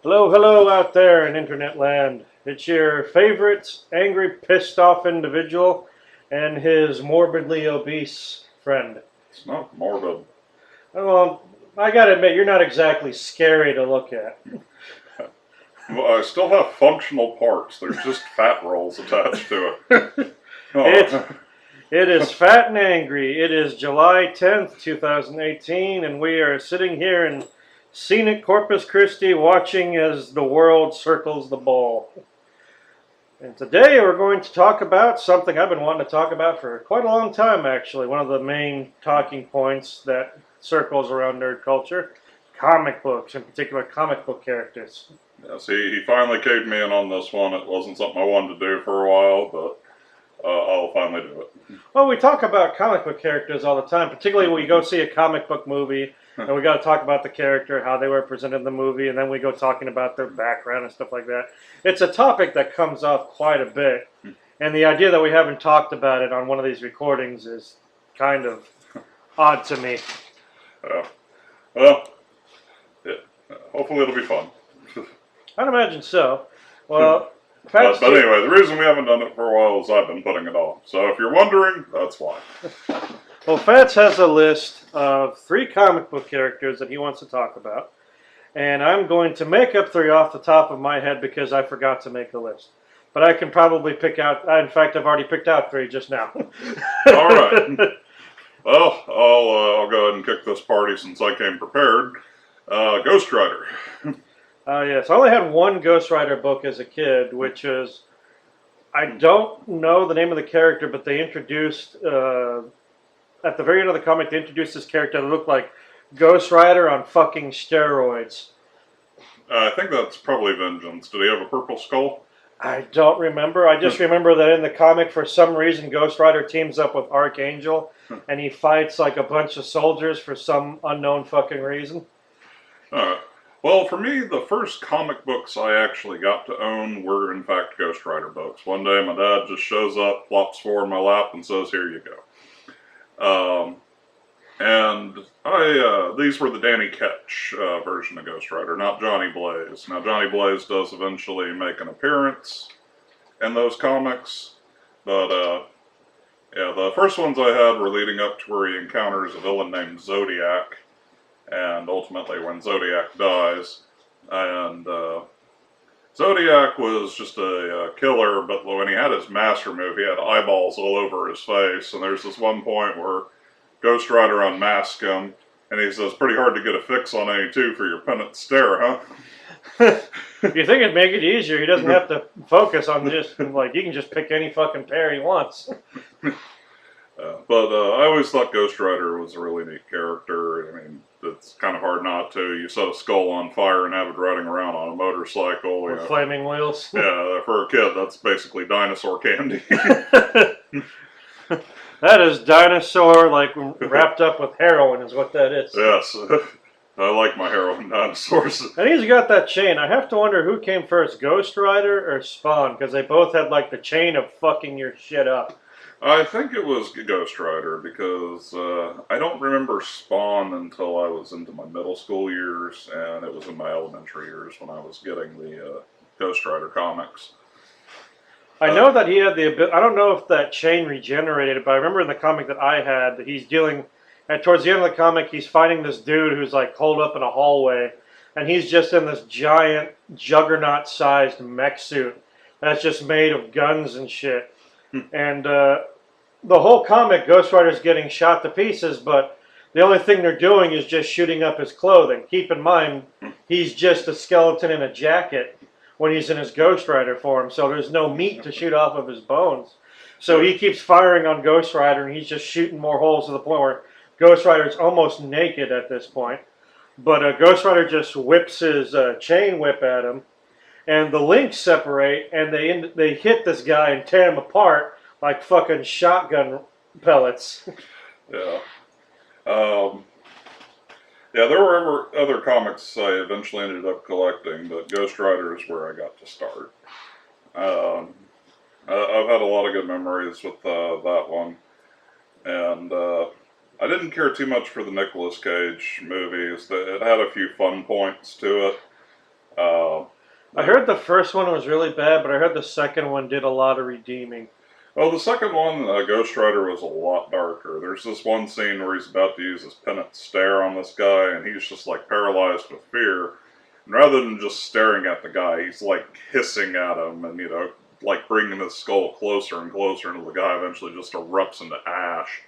Hello, hello out there in internet land. It's your favorite angry, pissed off individual and his morbidly obese friend. It's not morbid. Well, I gotta admit, you're not exactly scary to look at. Well, I still have functional parts. There's just fat rolls attached to it. It, Oh, it is fat and angry. It is July 10th, 2018, and we are sitting here in scenic Corpus Christi watching as the world circles the ball. And today we're going to talk about something I've been wanting to talk about for quite a long time, actually. One of the main talking points that circles around nerd culture. Comic books, in particular comic book characters. yes, he finally caved me in on this one. It wasn't something I wanted to do for a while, but I'll finally do it. Well, we talk about comic book characters all the time, particularly when we go see a comic book movie, and we got to talk about the character, how they were presented in the movie, and then we go talking about their background and stuff like that. It's a topic that comes up quite a bit, and the idea that we haven't talked about it on one of these recordings is kind of odd to me. Well, yeah, hopefully it'll be fun. I'd imagine so. Well, But anyway, the reason we haven't done it for a while is I've been putting it off. So if you're wondering, that's why. Well, Fats has a list of 3 comic book characters that he wants to talk about. And I'm going to make up 3 off the top of my head because I forgot to make the list. But I can probably pick out, in fact, I've already picked out 3 just now. All right. Well, I'll go ahead and kick this party since I came prepared. Ghost Rider. Yes, I only had one Ghost Rider book as a kid, which is, I don't know the name of the character, but they introduced, at the very end of the comic, they introduced this character that looked like Ghost Rider on fucking steroids. I think that's probably Vengeance. Did he have a purple skull? I don't remember. I just remember that in the comic, for some reason, Ghost Rider teams up with Archangel, and he fights like a bunch of soldiers for some unknown fucking reason. Well, for me, the first comic books I actually got to own were, in fact, Ghost Rider books. One day, my dad just shows up, plops 4 in my lap, and says, "Here you go." These were the Danny Ketch version of Ghost Rider, not Johnny Blaze. Now, Johnny Blaze does eventually make an appearance in those comics, but yeah, the first ones I had were leading up to where he encounters a villain named Zodiac, and ultimately when Zodiac dies. And Zodiac was just a killer, but when he had his mask removed, he had eyeballs all over his face, and there's this one point where Ghost Rider unmasks him, and he says, "Pretty hard to get a fix on A2 for your penitent stare, huh?" You think it'd make it easier? He doesn't have to focus on just, like, he can just pick any fucking pair he wants. But I always thought Ghost Rider was a really neat character. I mean, it's kind of hard not to. You set a skull on fire and have it riding around on a motorcycle. With flaming wheels. Yeah, for a kid, that's basically dinosaur candy. That is dinosaur, like, wrapped up with heroin is what that is. Yes. I like my heroin dinosaurs. And he's got that chain. I have to wonder who came first, Ghost Rider or Spawn, because they both had, like, the chain of fucking your shit up. I think it was Ghost Rider because I don't remember Spawn until I was into my middle school years, and it was in my elementary years when I was getting the Ghost Rider comics. I know that he had the ability. I don't know if that chain regenerated, but I remember in the comic that I had that he's dealing. And towards the end of the comic, he's fighting this dude who's like holed up in a hallway, and he's just in this giant juggernaut-sized mech suit that's just made of guns and shit. And the whole comic, Ghost Rider's getting shot to pieces, but the only thing they're doing is just shooting up his clothing. Keep in mind, he's just a skeleton in a jacket when he's in his Ghost Rider form, so there's no meat to shoot off of his bones. So he keeps firing on Ghost Rider, and he's just shooting more holes to the point where Ghost Rider's almost naked at this point. But Ghost Rider just whips his chain whip at him, and the links separate, and they hit this guy and tear him apart like fucking shotgun pellets. Yeah. Yeah, there were other comics I eventually ended up collecting, but Ghost Rider is where I got to start. I've had a lot of good memories with that one. And I didn't care too much for the Nicolas Cage movies. It had a few fun points to it. I heard the first one was really bad, but I heard the second one did a lot of redeeming. Oh, the second one, Ghost Rider, was a lot darker. There's this one scene where he's about to use his penance stare on this guy, and he's just like paralyzed with fear. And rather than just staring at the guy, he's like hissing at him, and like bringing his skull closer and closer until the guy eventually just erupts into ash.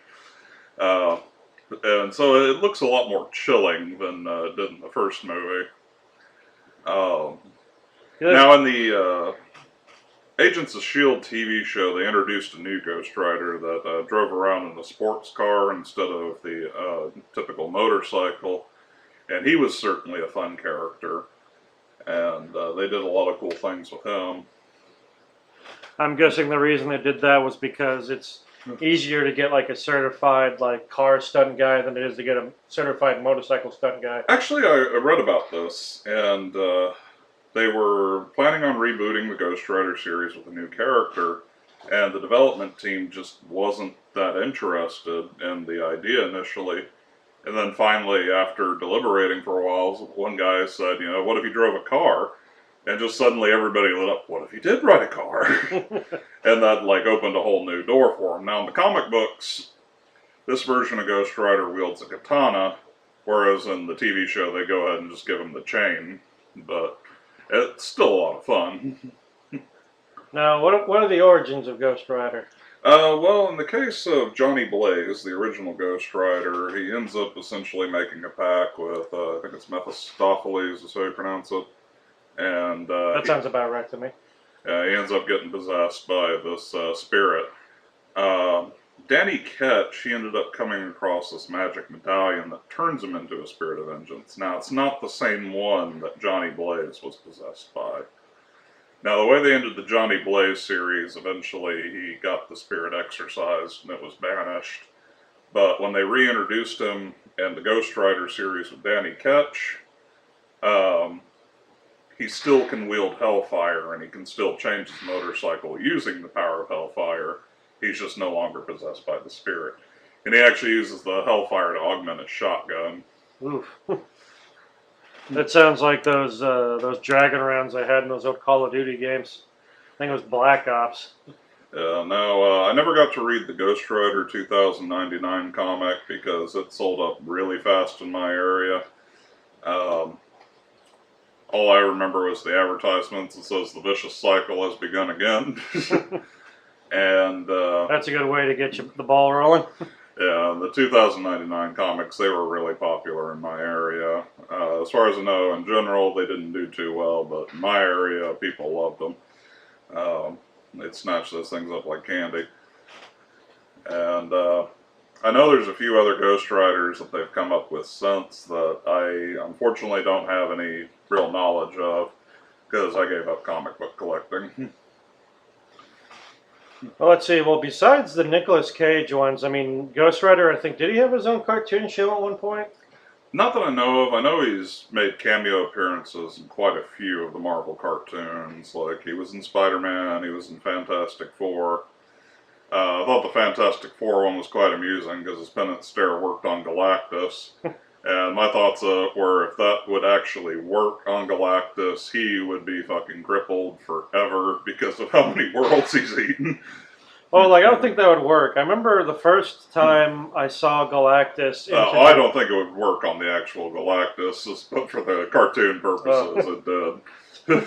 And so it looks a lot more chilling than it did in the first movie. Now in the Agents of S.H.I.E.L.D. TV show, they introduced a new Ghost Rider that drove around in a sports car instead of the typical motorcycle. And he was certainly a fun character. And they did a lot of cool things with him. I'm guessing the reason they did that was because it's easier to get like a certified like car stunt guy than it is to get a certified motorcycle stunt guy. Actually, I read about this, and they were planning on rebooting the Ghost Rider series with a new character, and the development team just wasn't that interested in the idea initially. And then finally, after deliberating for a while, one guy said, what if he drove a car? And just suddenly everybody lit up, what if he did ride a car? And that like opened a whole new door for him. Now in the comic books, this version of Ghost Rider wields a katana, whereas in the TV show they go ahead and just give him the chain. But it's still a lot of fun. Now, what are the origins of Ghost Rider? Well, in the case of Johnny Blaze, the original Ghost Rider, he ends up essentially making a pact with, I think it's Mephistopheles, is how you pronounce it. And that sounds about right to me. He ends up getting possessed by this spirit. Danny Ketch, he ended up coming across this magic medallion that turns him into a spirit of vengeance. Now, it's not the same one that Johnny Blaze was possessed by. Now, the way they ended the Johnny Blaze series, eventually he got the spirit exorcised and it was banished. But when they reintroduced him in the Ghost Rider series with Danny Ketch, he still can wield Hellfire and he can still change his motorcycle using the power of Hellfire. He's just no longer possessed by the spirit. And he actually uses the Hellfire to augment his shotgun. Oof. That sounds like those dragon rounds I had in those old Call of Duty games. I think it was Black Ops. No, I never got to read the Ghost Rider 2099 comic because it sold up really fast in my area. All I remember was the advertisements that says the vicious cycle has begun again. And that's a good way to get the ball rolling. Yeah, the 2099 comics, they were really popular in my area. As far as I know, in general, they didn't do too well, but in my area, people loved them. They'd snatch those things up like candy. And I know there's a few other Ghost Riders that they've come up with since that I unfortunately don't have any real knowledge of because I gave up comic book collecting. Well, let's see. Well, besides the Nicolas Cage ones, I mean, Ghost Rider, I think, did he have his own cartoon show at one point? Not that I know of. I know he's made cameo appearances in quite a few of the Marvel cartoons. Like, he was in Spider-Man, he was in Fantastic Four. I thought the Fantastic Four one was quite amusing because his penance stare worked on Galactus. And my thoughts were if that would actually work on Galactus, he would be fucking crippled forever because of how many worlds he's eaten. Oh, like, I don't think that would work. I remember the first time I saw Galactus... I don't think it would work on the actual Galactus, but for the cartoon purposes, it did.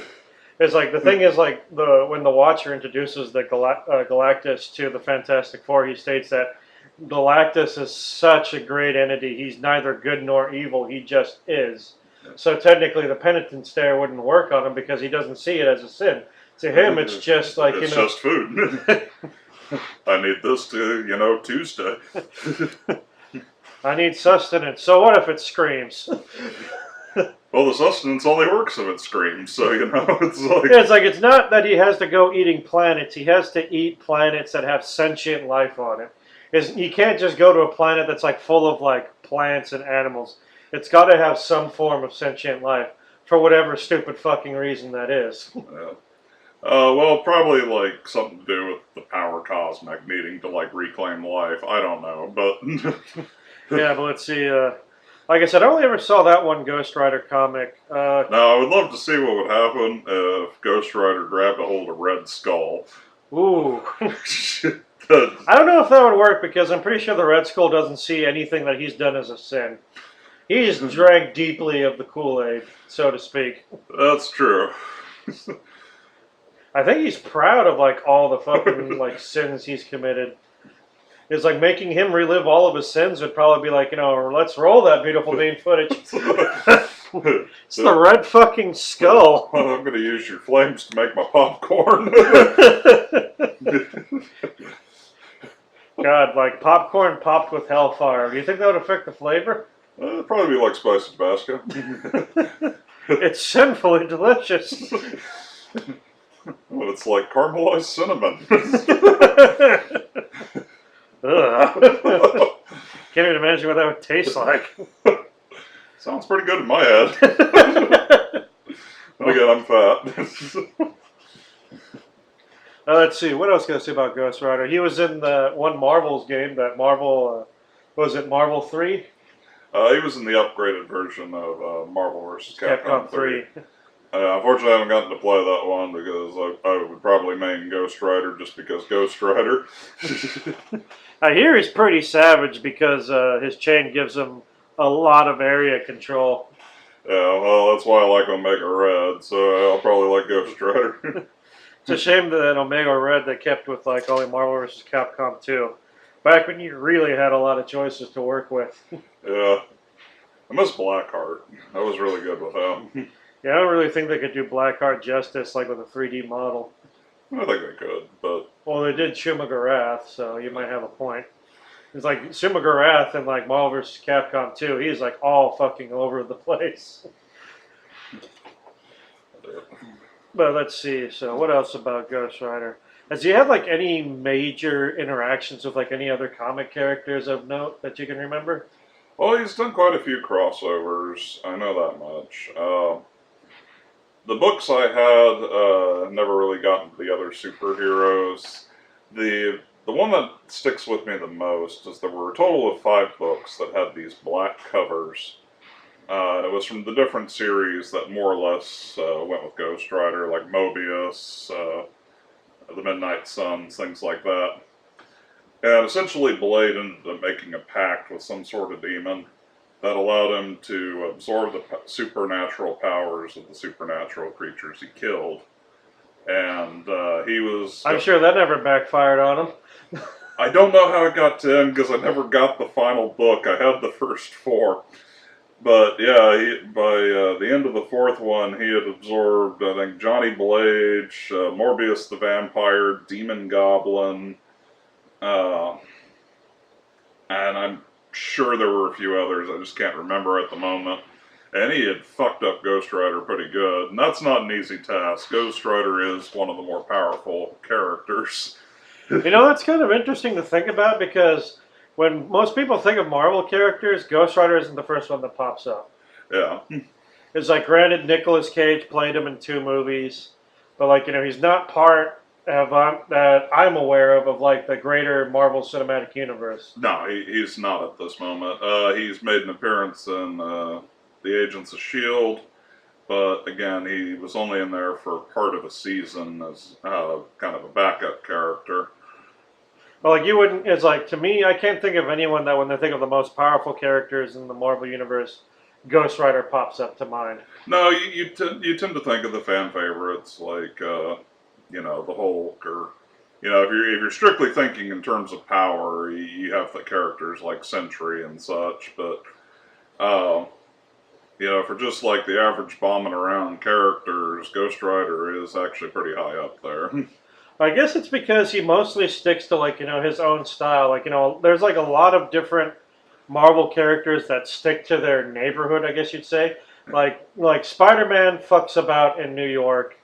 It's like, the thing is, like, when the Watcher introduces the Galactus to the Fantastic Four, he states that Galactus is such a great entity. He's neither good nor evil. He just is. So technically, the penitent stare wouldn't work on him because he doesn't see it as a sin. To him, it's just like, it's just food. I need this to, Tuesday. I need sustenance. So what if it screams? Well, the sustenance only works if it screams, so, it's like... Yeah, it's not that he has to go eating planets. He has to eat planets that have sentient life on it. He can't just go to a planet that's like full of like plants and animals. It's got to have some form of sentient life for whatever stupid fucking reason that is. Yeah. Well, probably like something to do with the power cosmic needing to like reclaim life. I don't know, but yeah, but let's see. Like I said, I only ever saw that one Ghost Rider comic. Now, I would love to see what would happen if Ghost Rider grabbed a hold of Red Skull. Ooh. I don't know if that would work because I'm pretty sure the Red Skull doesn't see anything that he's done as a sin. He's drank deeply of the Kool-Aid, so to speak. That's true. I think he's proud of like all the fucking like sins he's committed. It's like making him relive all of his sins would probably be like, let's roll that beautiful bean footage. It's the Red fucking Skull. I'm going to use your flames to make my popcorn. God, like popcorn popped with hellfire. Do you think that would affect the flavor? It'd probably be like spicy Tabasco. It's sinfully delicious. But it's like caramelized cinnamon. Can't even imagine what that would taste like. Sounds pretty good in my head. And again, I'm fat. Let's see, what else can I say about Ghost Rider? He was in the one Marvel's game, that Marvel, was it Marvel 3? He was in the upgraded version of Marvel vs. Capcom 3. 3. Unfortunately, I haven't gotten to play that one because I would probably main Ghost Rider just because Ghost Rider. I hear he's pretty savage because his chain gives him a lot of area control. Yeah, well, that's why I like Omega Red, so I'll probably like Ghost Rider. It's a shame that Omega Red they kept with like only Marvel vs. Capcom 2. Back when you really had a lot of choices to work with. Yeah. I miss Blackheart. I was really good with him. Yeah, I don't really think they could do Blackheart justice like with a 3D model. I think they could, but... Well, they did Shuma-Gorath, so you might have a point. It's like Shuma-Gorath in like Marvel vs. Capcom 2, he's like all fucking over the place. But let's see, so what else about Ghost Rider? Has he had like any major interactions with like any other comic characters of note that you can remember? Well, he's done quite a few crossovers. I know that much. The books I had never really gotten to the other superheroes. The one that sticks with me the most is there were a total of 5 books that had these black covers. It was from the different series that more or less went with Ghost Rider, like Mobius, the Midnight Suns, things like that. And essentially Blade ended up making a pact with some sort of demon that allowed him to absorb the supernatural powers of the supernatural creatures he killed. And he was... I'm sure that never backfired on him. I don't know how it got to him because I never got the final book. I had the first 4. But yeah, by the end of the 4th one, he had absorbed, I think, Johnny Blade, Morbius the Vampire, Demon Goblin, and I'm sure there were a few others, I just can't remember at the moment. And he had fucked up Ghost Rider pretty good, and that's not an easy task. Ghost Rider is one of the more powerful characters. That's kind of interesting to think about because when most people think of Marvel characters, Ghost Rider isn't the first one that pops up. Yeah. It's like, granted, Nicolas Cage played him in 2 movies, but like, he's not part of, that I'm aware of like the greater Marvel Cinematic Universe. No, he's not at this moment. He's made an appearance in the Agents of S.H.I.E.L.D., but again, he was only in there for part of a season as kind of a backup character. Well, like you wouldn't, it's like, to me, I can't think of anyone that when they think of the most powerful characters in the Marvel Universe, Ghost Rider pops up to mind. No, you tend to think of the fan favorites like, the Hulk, or, if you're strictly thinking in terms of power, you have the characters like Sentry and such, but, for just like the average bombing around characters, Ghost Rider is actually pretty high up there. I guess it's because he mostly sticks to like, his own style. Like, there's like a lot of different Marvel characters that stick to their neighborhood, I guess you'd say. Like Spider-Man fucks about in New York.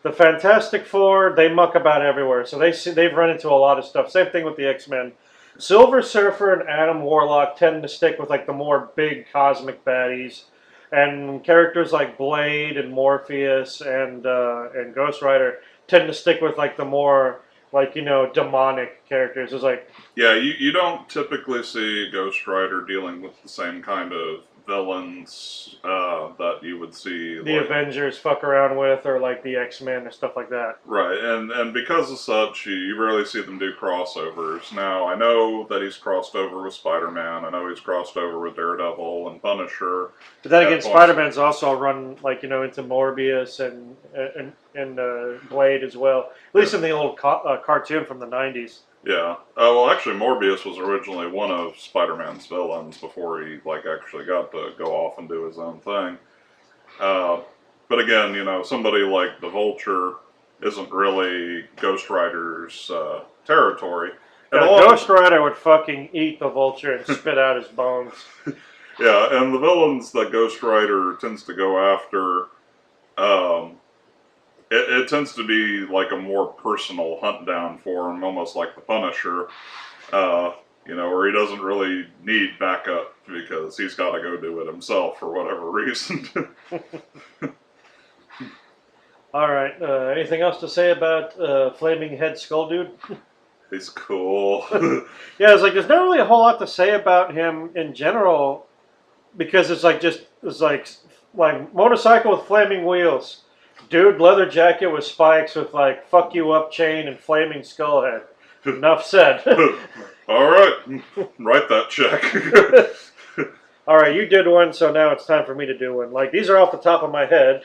The Fantastic Four, they muck about everywhere. So they've run into a lot of stuff. Same thing with the X-Men. Silver Surfer and Adam Warlock tend to stick with like the more big cosmic baddies. And characters like Blade and Morpheus and Ghost Rider tend to stick with like the more like demonic characters. It's like, yeah, you don't typically see Ghost Rider dealing with the same kind of villains that you would see. The Avengers fuck around with, or like the X-Men and stuff like that. Right, and because of such, you rarely see them do crossovers. Now, I know that he's crossed over with Spider-Man. I know he's crossed over with Daredevil and Punisher. But then again, Spider-Man's also run like into Morbius and Blade as well. At least in the old cartoon from the '90s. Yeah. Well, actually, Morbius was originally one of Spider-Man's villains before he actually got to go off and do his own thing. But again, somebody like the Vulture isn't really Ghost Rider's territory. And Ghost Rider would fucking eat the Vulture and spit out his bones. Yeah, and the villains that Ghost Rider tends to go after, it tends to be like a more personal hunt down for him, almost like the Punisher, where he doesn't really need backup because he's got to go do it himself for whatever reason. All right. Anything else to say about Flaming Head Skull Dude? He's cool. Yeah, it's like there's not really a whole lot to say about him in general because it's like motorcycle with flaming wheels. Dude, leather jacket with spikes with like fuck you up chain and flaming skull head. Enough said. All right, write that check. All right, you did one, so now it's time for me to do one. Like these are off the top of my head,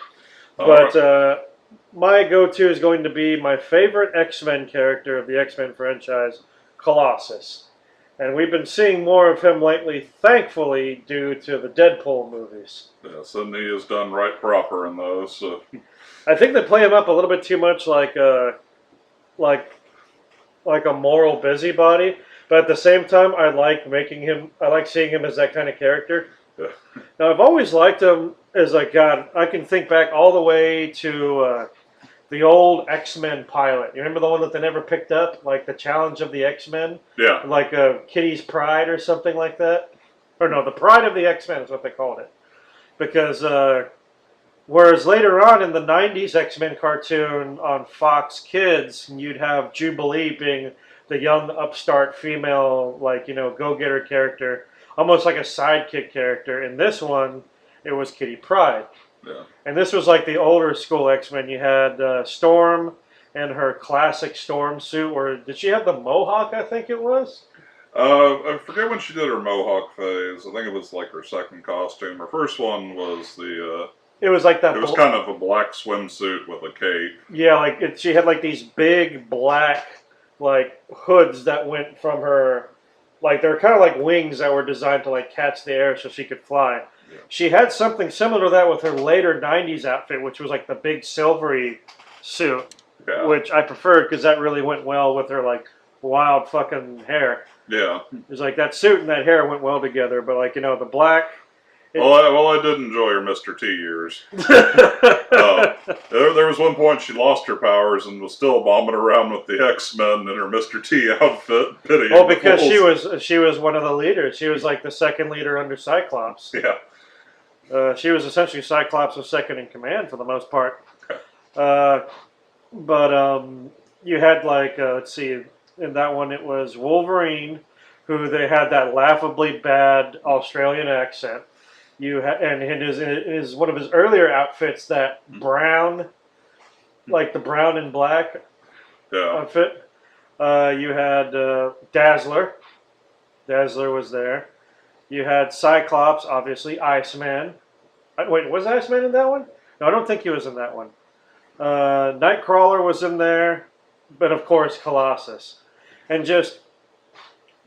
my go-to is going to be my favorite X-Men character of the X-Men franchise, Colossus. And we've been seeing more of him lately, thankfully, due to the Deadpool movies. Yes, and he is done right proper in those. So. I think they play him up a little bit too much like a moral busybody, but at the same time, I like seeing him as that kind of character. Yeah. Now, I've always liked him as God. I can think back all the way to the old X-Men pilot. You remember the one that they never picked up, like the Challenge of the X-Men? Yeah. Like Kitty's Pride or something like that. Or no, the Pride of the X-Men is what they called it. Because whereas later on in the '90s X-Men cartoon on Fox Kids, you'd have Jubilee being the young upstart female, go-getter character, almost like a sidekick character. In this one, it was Kitty Pryde. Yeah. And this was like the older school X-Men. You had Storm and her classic Storm suit, or did she have the mohawk, I think it was? I forget when she did her mohawk phase. I think it was like her second costume. Her first one was it was like that. It was kind of a black swimsuit with a cape. Yeah, she had like these big black hoods that went from her, they're kind of like wings that were designed to catch the air so she could fly. Yeah. She had something similar to that with her later '90s outfit, which was like the big silvery suit, which I preferred because that really went well with her wild fucking hair. Yeah. It was like that suit and that hair went well together, but the black. I did enjoy her Mr. T years. There was one point she lost her powers and was still bombing around with the X-Men in her Mr. T outfit. Well, because she was one of the leaders. She was like the second leader under Cyclops. Yeah. She was essentially Cyclops' second in command for the most part. You had let's see, in that one it was Wolverine, who they had that laughably bad Australian accent. And in his one of his earlier outfits, that brown, the brown and black outfit. You had Dazzler. Dazzler was there. You had Cyclops, obviously, Iceman. Wait, was Iceman in that one? No, I don't think he was in that one. Nightcrawler was in there, but of course Colossus. And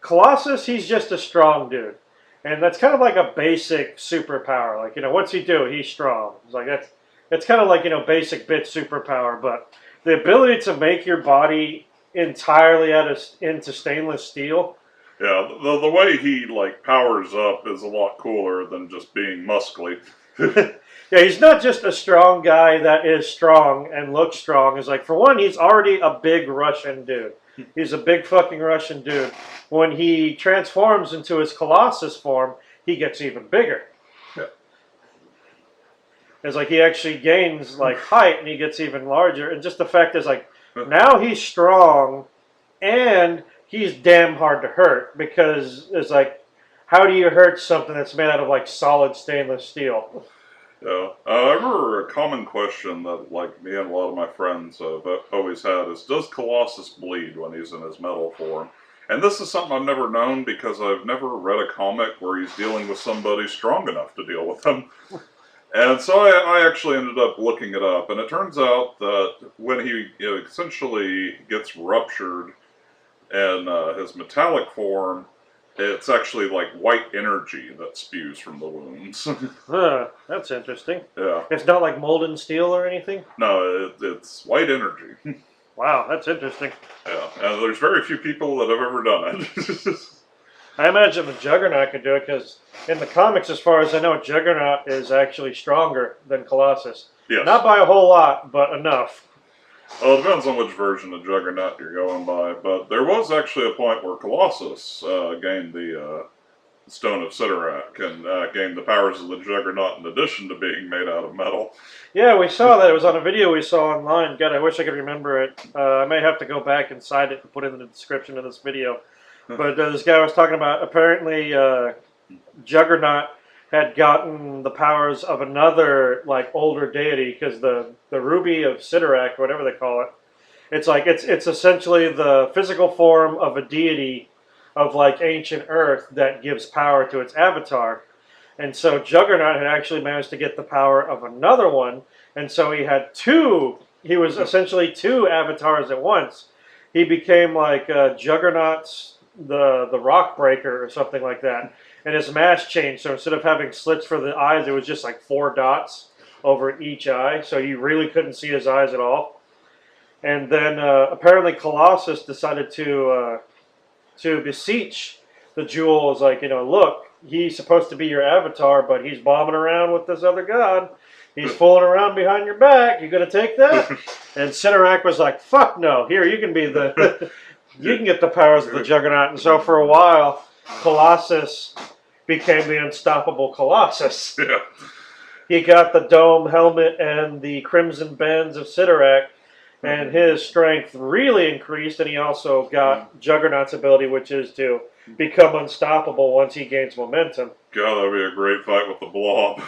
Colossus, he's just a strong dude. And that's kind of like a basic superpower. What's he do? He's strong. It's that's kind of like, basic bit superpower. But the ability to make your body entirely into stainless steel. Yeah, the way he powers up is a lot cooler than just being muscly. Yeah, he's not just a strong guy that is strong and looks strong. It's for one, he's already a big Russian dude. He's a big fucking Russian dude. When he transforms into his Colossus form, he gets even bigger. Yeah. It's he actually gains height and he gets even larger. And just the fact is now he's strong and he's damn hard to hurt because it's how do you hurt something that's made out of like solid stainless steel? Yeah. I remember a common question that, like, me and a lot of my friends have always had is, does Colossus bleed when he's in his metal form? And this is something I've never known because I've never read a comic where he's dealing with somebody strong enough to deal with him. And so I actually ended up looking it up, and it turns out that when he essentially gets ruptured in his metallic form, it's actually like white energy that spews from the wounds. That's interesting. Yeah. It's not like molten steel or anything? No, it's white energy. Wow, that's interesting. Yeah, and there's very few people that have ever done it. I imagine the Juggernaut could do it because in the comics, as far as I know, Juggernaut is actually stronger than Colossus. Yes. Not by a whole lot, but enough. Well, it depends on which version of Juggernaut you're going by, but there was actually a point where Colossus gained the Stone of Sidorak and gained the powers of the Juggernaut in addition to being made out of metal. Yeah, we saw that. It was on a video we saw online. God, I wish I could remember it. I may have to go back and cite it and put it in the description of this video. But this guy was talking about apparently Juggernaut had gotten the powers of another like older deity because the Ruby of Sidorak, whatever they call it, it's essentially the physical form of a deity of like ancient Earth that gives power to its avatar. And so Juggernaut had actually managed to get the power of another one, and so he had two. He was essentially two avatars at once. He became like Juggernaut's the rock breaker or something like that, and his mask changed. So instead of having slits for the eyes, it was just like 4 dots over each eye, so you really couldn't see his eyes at all. And then apparently Colossus decided to beseech the Jewel. Was like, look, he's supposed to be your avatar, but he's bombing around with this other god. He's fooling around behind your back. You gonna take that? And Sidorak was like, fuck no. Here, you can be the you can get the powers of the Juggernaut. And so for a while, Colossus became the unstoppable Colossus. Yeah. He got the dome helmet and the crimson bands of Sidorak, and his strength really increased, and he also got Juggernaut's ability, which is to become unstoppable once he gains momentum. God, that'd be a great fight with the Blob.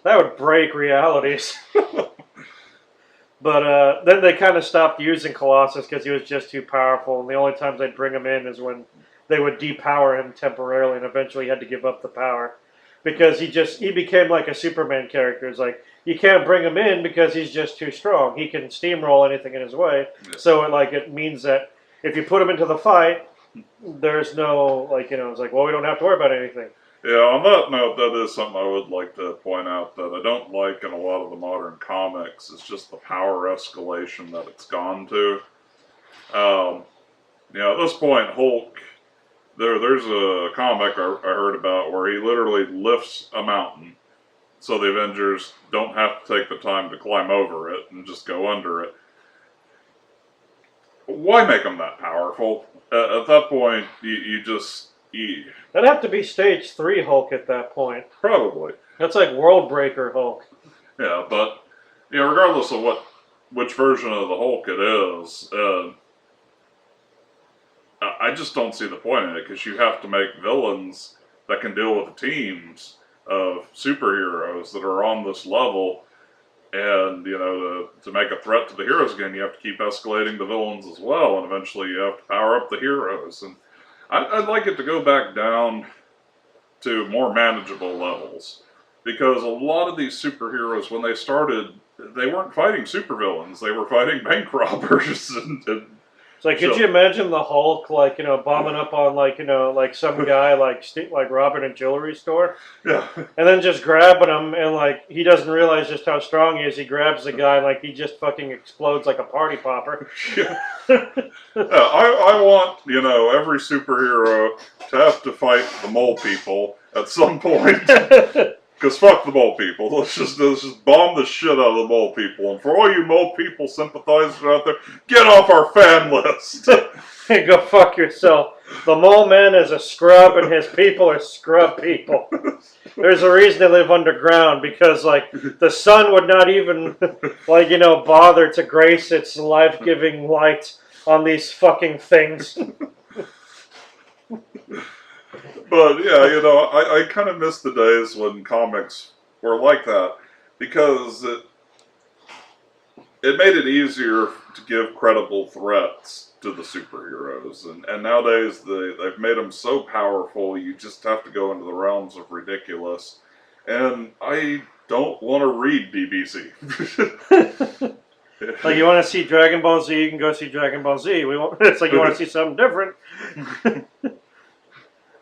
That would break realities. But then they kind of stopped using Colossus because he was just too powerful, and the only times they'd bring him in is when they would depower him temporarily, and eventually he had to give up the power. Because he became like a Superman character. It's like, you can't bring him in because he's just too strong. He can steamroll anything in his way. Yeah. So it means that if you put him into the fight, there's no, it's like, well, we don't have to worry about anything. Yeah, on that note, that is something I would like to point out that I don't like in a lot of the modern comics. It's just the power escalation that it's gone to. At this point, Hulk, there's a comic I heard about where he literally lifts a mountain so the Avengers don't have to take the time to climb over it and just go under it. Why make them that powerful? At that point, that'd have to be stage 3 Hulk at that point. Probably. That's like World Breaker Hulk. Yeah, but regardless of which version of the Hulk it is, I just don't see the point in it because you have to make villains that can deal with teams of superheroes that are on this level, and to make a threat to the heroes again, you have to keep escalating the villains as well, and eventually you have to power up the heroes. And I'd like it to go back down to more manageable levels, because a lot of these superheroes, when they started, they weren't fighting supervillains; they were fighting bank robbers. It's like, could you imagine the Hulk, bombing up on, some guy, like robbing a jewelry store? Yeah. And then just grabbing him, and, he doesn't realize just how strong he is. He grabs the guy, and, he just fucking explodes like a party popper. Yeah. I want, every superhero to have to fight the mole people at some point. Because fuck the mole people. Let's just bomb the shit out of the mole people. And for all you mole people sympathizers out there, get off our fan list. Hey, go fuck yourself. The mole man is a scrub and his people are scrub people. There's a reason they live underground, because the sun would not even bother to grace its life-giving light on these fucking things. But yeah, I kind of miss the days when comics were like that because it made it easier to give credible threats to the superheroes, and nowadays they've made them so powerful you just have to go into the realms of ridiculous, and I don't want to read BBC. Like, you want to see Dragon Ball Z, you can go see Dragon Ball Z. It's like you want to see something different.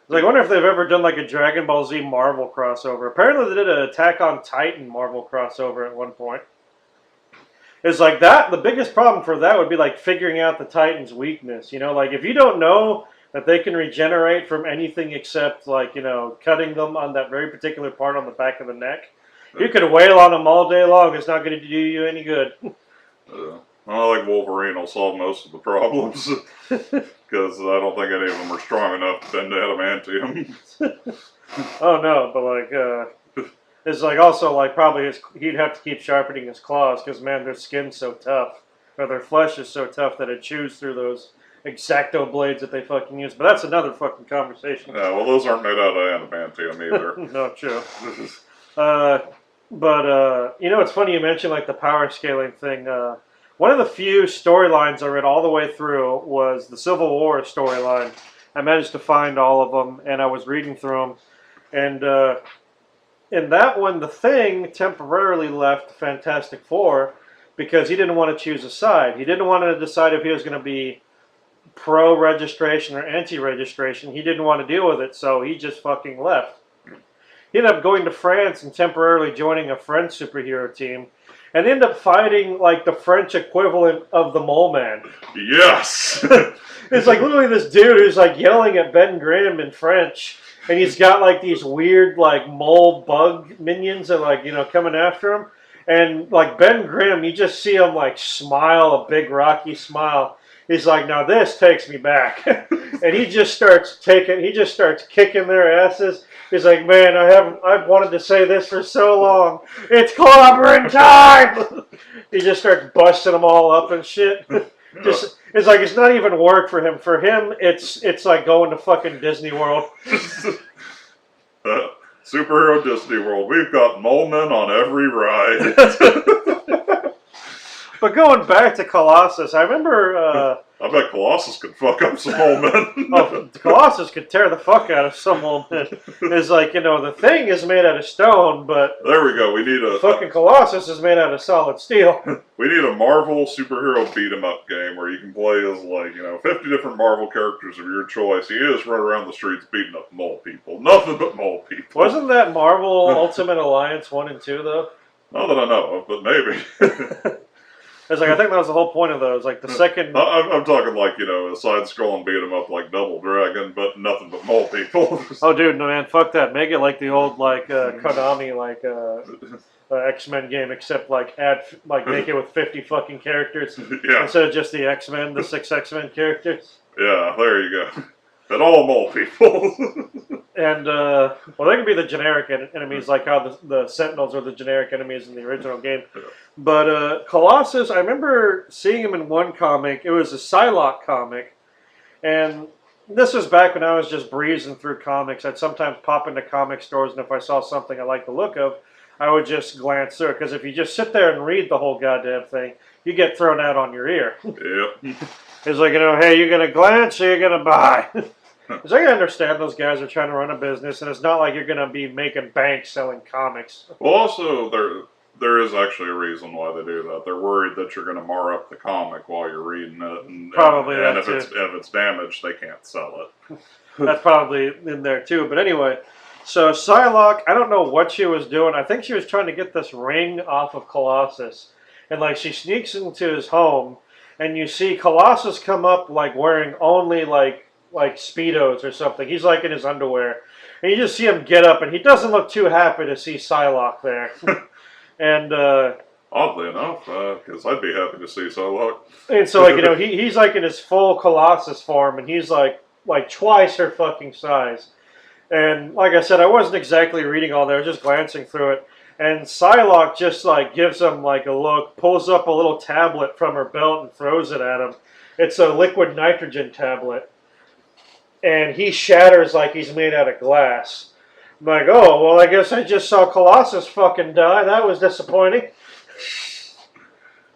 Like, I wonder if they've ever done like a Dragon Ball Z Marvel crossover. Apparently they did an Attack on Titan Marvel crossover at one point. It's like that, the biggest problem for that would be like figuring out the Titan's weakness. Like if you don't know that they can regenerate from anything except like, cutting them on that very particular part on the back of the neck, you could wail on them all day long. It's not going to do you any good. I think Wolverine will solve most of the problems because I don't think any of them are strong enough to bend adamantium. Oh no, but like, it's like also like probably he'd have to keep sharpening his claws because man, their skin's so tough, or their flesh is so tough that it chews through those X-Acto blades that they fucking use. But that's another fucking conversation. Yeah, well, those aren't made out of adamantium either. No, true. But it's funny you mentioned like the power scaling thing. One of the few storylines I read all the way through was the Civil War storyline. I managed to find all of them, and I was reading through them. And in that one, the Thing temporarily left Fantastic Four because he didn't want to choose a side. He didn't want to decide if he was going to be pro-registration or anti-registration. He didn't want to deal with it, so he just fucking left. He ended up going to France and temporarily joining a French superhero team. And ended up fighting like the French equivalent of the Mole Man. Yes! It's like literally this dude who's like yelling at Ben Grimm in French. And he's got like these weird like mole bug minions that like, coming after him. And like Ben Grimm, you just see him like smile, a big rocky smile. He's like, now this takes me back. And he just starts kicking their asses. He's like, man, I've wanted to say this for so long. It's clobbering time! He just starts busting them all up and shit. It's like it's not even work for him. For him, it's like going to fucking Disney World. Superhero Disney World. We've got mole men on every ride. But going back to Colossus, I remember... I bet Colossus could fuck up some mole men. Oh, Colossus could tear the fuck out of some mole men. It's like, the Thing is made out of stone, but... There we go. We need a... Fucking Colossus is made out of solid steel. We need a Marvel superhero beat-em-up game where you can play as, like, 50 different Marvel characters of your choice. You just run around the streets beating up mole people. Nothing but mole people. Wasn't that Marvel Ultimate Alliance 1 and 2, though? Not that I know of, but maybe. It's like, I think that was the whole point of those. Like, the second... I'm talking like, a side-scrolling beat-em-up like Double Dragon, but nothing but mole people. Oh, dude, no, man, fuck that. Make it like the old, like, Konami, like, X-Men game, except, like, make it with 50 fucking characters. Yeah. Instead of just the X-Men, the 6 X-Men characters. Yeah, there you go. And all mole people. And, well, they can be the generic enemies, like how the Sentinels are the generic enemies in the original game. Yeah. But Colossus, I remember seeing him in one comic. It was a Psylocke comic. And this was back when I was just breezing through comics. I'd sometimes pop into comic stores, and if I saw something I liked the look of, I would just glance through it. Because if you just sit there and read the whole goddamn thing, you get thrown out on your ear. Yep. It's like, hey, you're going to glance or you're going to buy? Because I understand those guys are trying to run a business, and it's not like you're going to be making bank selling comics. Well, also, there is actually a reason why they do that. They're worried that you're going to mar up the comic while you're reading it. And if it's damaged, they can't sell it. That's probably in there, too. But anyway, so Psylocke, I don't know what she was doing. I think she was trying to get this ring off of Colossus. And, like, she sneaks into his home, and you see Colossus come up, like, wearing only, like Speedos or something. He's like in his underwear. And you just see him get up, and he doesn't look too happy to see Psylocke there. And, oddly enough, because I'd be happy to see Psylocke. And so, like, he's like in his full Colossus form, and he's like twice her fucking size. And like I said, I wasn't exactly reading all there, just glancing through it. And Psylocke just like gives him like a look, pulls up a little tablet from her belt and throws it at him. It's a liquid nitrogen tablet. and he shatters like he's made out of glass. I'm like, oh, well, I guess I just saw Colossus fucking die. That was disappointing.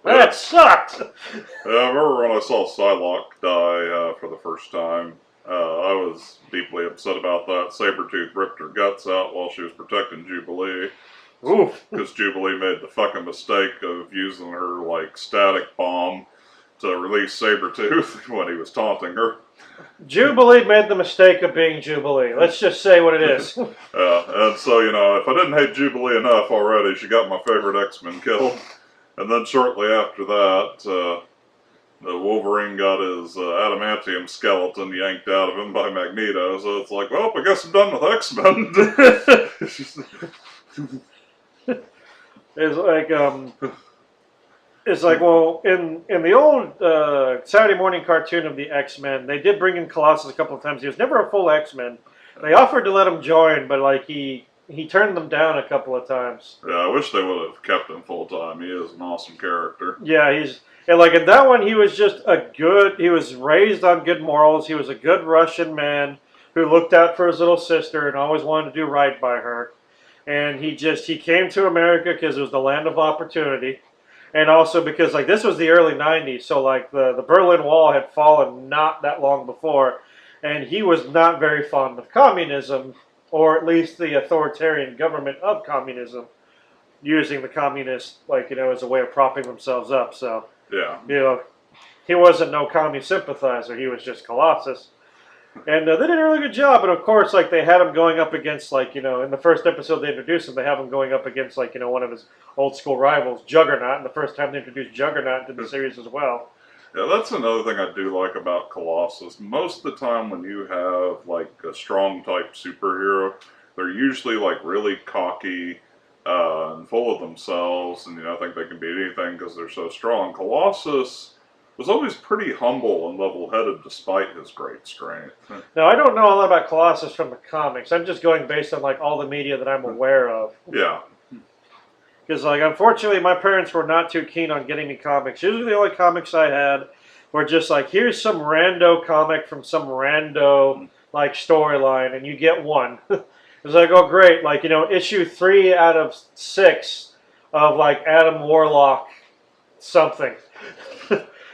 Yeah. That sucked. I remember when I saw Psylocke die for the first time. I was deeply upset about that. Sabretooth ripped her guts out while she was protecting Jubilee. Oof. Because Jubilee made the fucking mistake of using her, like, static bomb to release Sabretooth when he was taunting her. Jubilee made the mistake of being Jubilee. Let's just say what it is. And so, you know, if I didn't hate Jubilee enough already, she got my favorite X-Men killed. And then shortly after that, the Wolverine got his adamantium skeleton yanked out of him by Magneto. So it's like, well, I guess I'm done with X-Men. It's like well, in the old Saturday morning cartoon of the X-Men, they did bring in Colossus a couple of times. He was never a full X-Men. They offered to let him join, but like he turned them down a couple of times. Yeah, I wish they would have kept him full time. He is an awesome character. Yeah, and like in that one, he was just he was raised on good morals. He was a good Russian man who looked out for his little sister and always wanted to do right by her. And he came to America because it was the land of opportunity. And also because like this was the early 90s, so like the Berlin Wall had fallen not that long before. And he was not very fond of communism, or at least the authoritarian government of communism, using the communists like, as a way of propping themselves up. So Yeah. He wasn't no commie sympathizer. He was just Colossus. And they did a really good job. And of course, like they had him going up against like, in the first episode they introduced him, they have him going up against like, one of his old school rivals, Juggernaut. And the first time they introduced Juggernaut into the series as well. Yeah, that's another thing I do like about Colossus. Most of the time when you have like a strong type superhero, they're usually like really cocky and full of themselves, and think they can beat anything because they're so strong. Colossus was always pretty humble and level-headed despite his great strength. Now, I don't know a lot about Colossus from the comics. I'm just going based on like all the media that I'm aware of. Yeah. Because, like, unfortunately, my parents were not too keen on getting me comics. Usually the only comics I had were just like, here's some rando comic from some rando, like, storyline, and you get one. It's like, oh, great. Like, issue 3 out of 6 of, like, Adam Warlock something.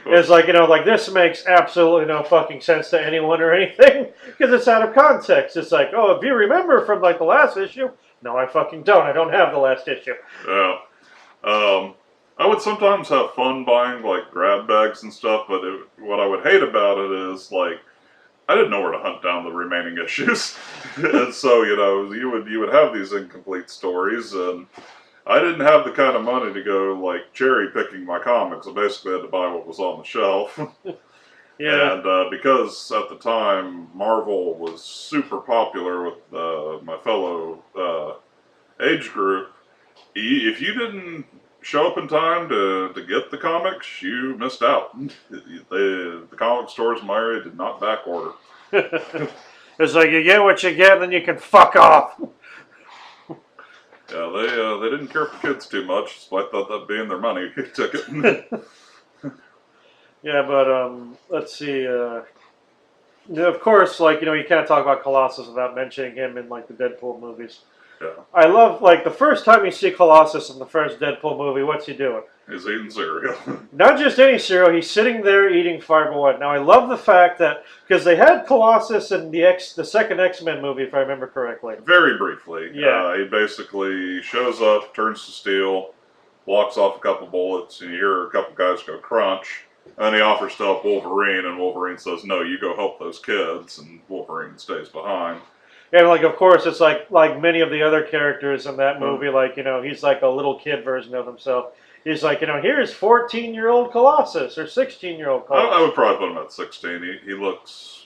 It's like, like, this makes absolutely no fucking sense to anyone or anything, because it's out of context. It's like, oh, if you remember from, like, the last issue... No, I fucking don't. I don't have the last issue. Yeah. I would sometimes have fun buying, like, grab bags and stuff, but what I would hate about it is, like, I didn't know where to hunt down the remaining issues. And so, you would have these incomplete stories, and I didn't have the kind of money to go, like, cherry-picking my comics. I basically had to buy what was on the shelf. Yeah. And because at the time Marvel was super popular with my fellow age group, if you didn't show up in time to get the comics, you missed out. The comic stores in my area did not back order. It's like you get what you get, and then you can fuck off. Yeah, they didn't care for kids too much, despite that being their money ticket. Yeah, but let's see. Of course, like, you can't talk about Colossus without mentioning him in, like, the Deadpool movies. Yeah. I love, like, the first time you see Colossus in the first Deadpool movie, what's he doing? He's eating cereal. Not just any cereal, he's sitting there eating Fiber One. Now, I love the fact that, because they had Colossus in the second X-Men movie, if I remember correctly. Very briefly. Yeah. He basically shows up, turns to steel, blocks off a couple bullets, and you hear a couple guys go crunch. And then he offers to help Wolverine, and Wolverine says, no, you go help those kids, and Wolverine stays behind. And, like, of course, it's like many of the other characters in that movie, like, he's like a little kid version of himself. He's like, here's 14-year-old Colossus, or 16-year-old Colossus. I would probably put him at 16. He looks...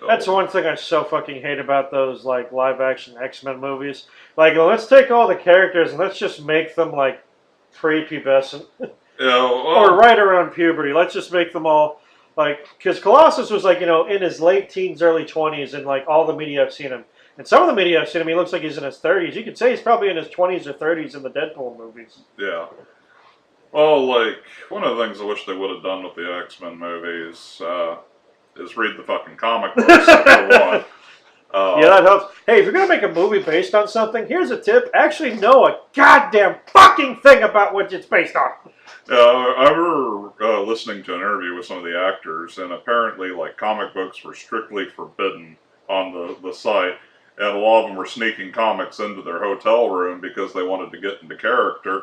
That's one thing I so fucking hate about those, like, live-action X-Men movies. Like, let's take all the characters and let's just make them, like, prepubescent. Yeah, well, or right around puberty. Let's just make them all, like, because Colossus was, like, in his late teens, early 20s, and, like, all the media I've seen him. And some of the media I've seen him, he looks like he's in his 30s. You could say he's probably in his 20s or 30s in the Deadpool movies. Yeah. Well, like, one of the things I wish they would have done with the X-Men movies, is read the fucking comic books for one. Yeah, that helps. Hey, if you're gonna make a movie based on something, here's a tip: actually know a goddamn fucking thing about what it's based on. I remember listening to an interview with some of the actors, and apparently, like, comic books were strictly forbidden on the site, and a lot of them were sneaking comics into their hotel room because they wanted to get into character.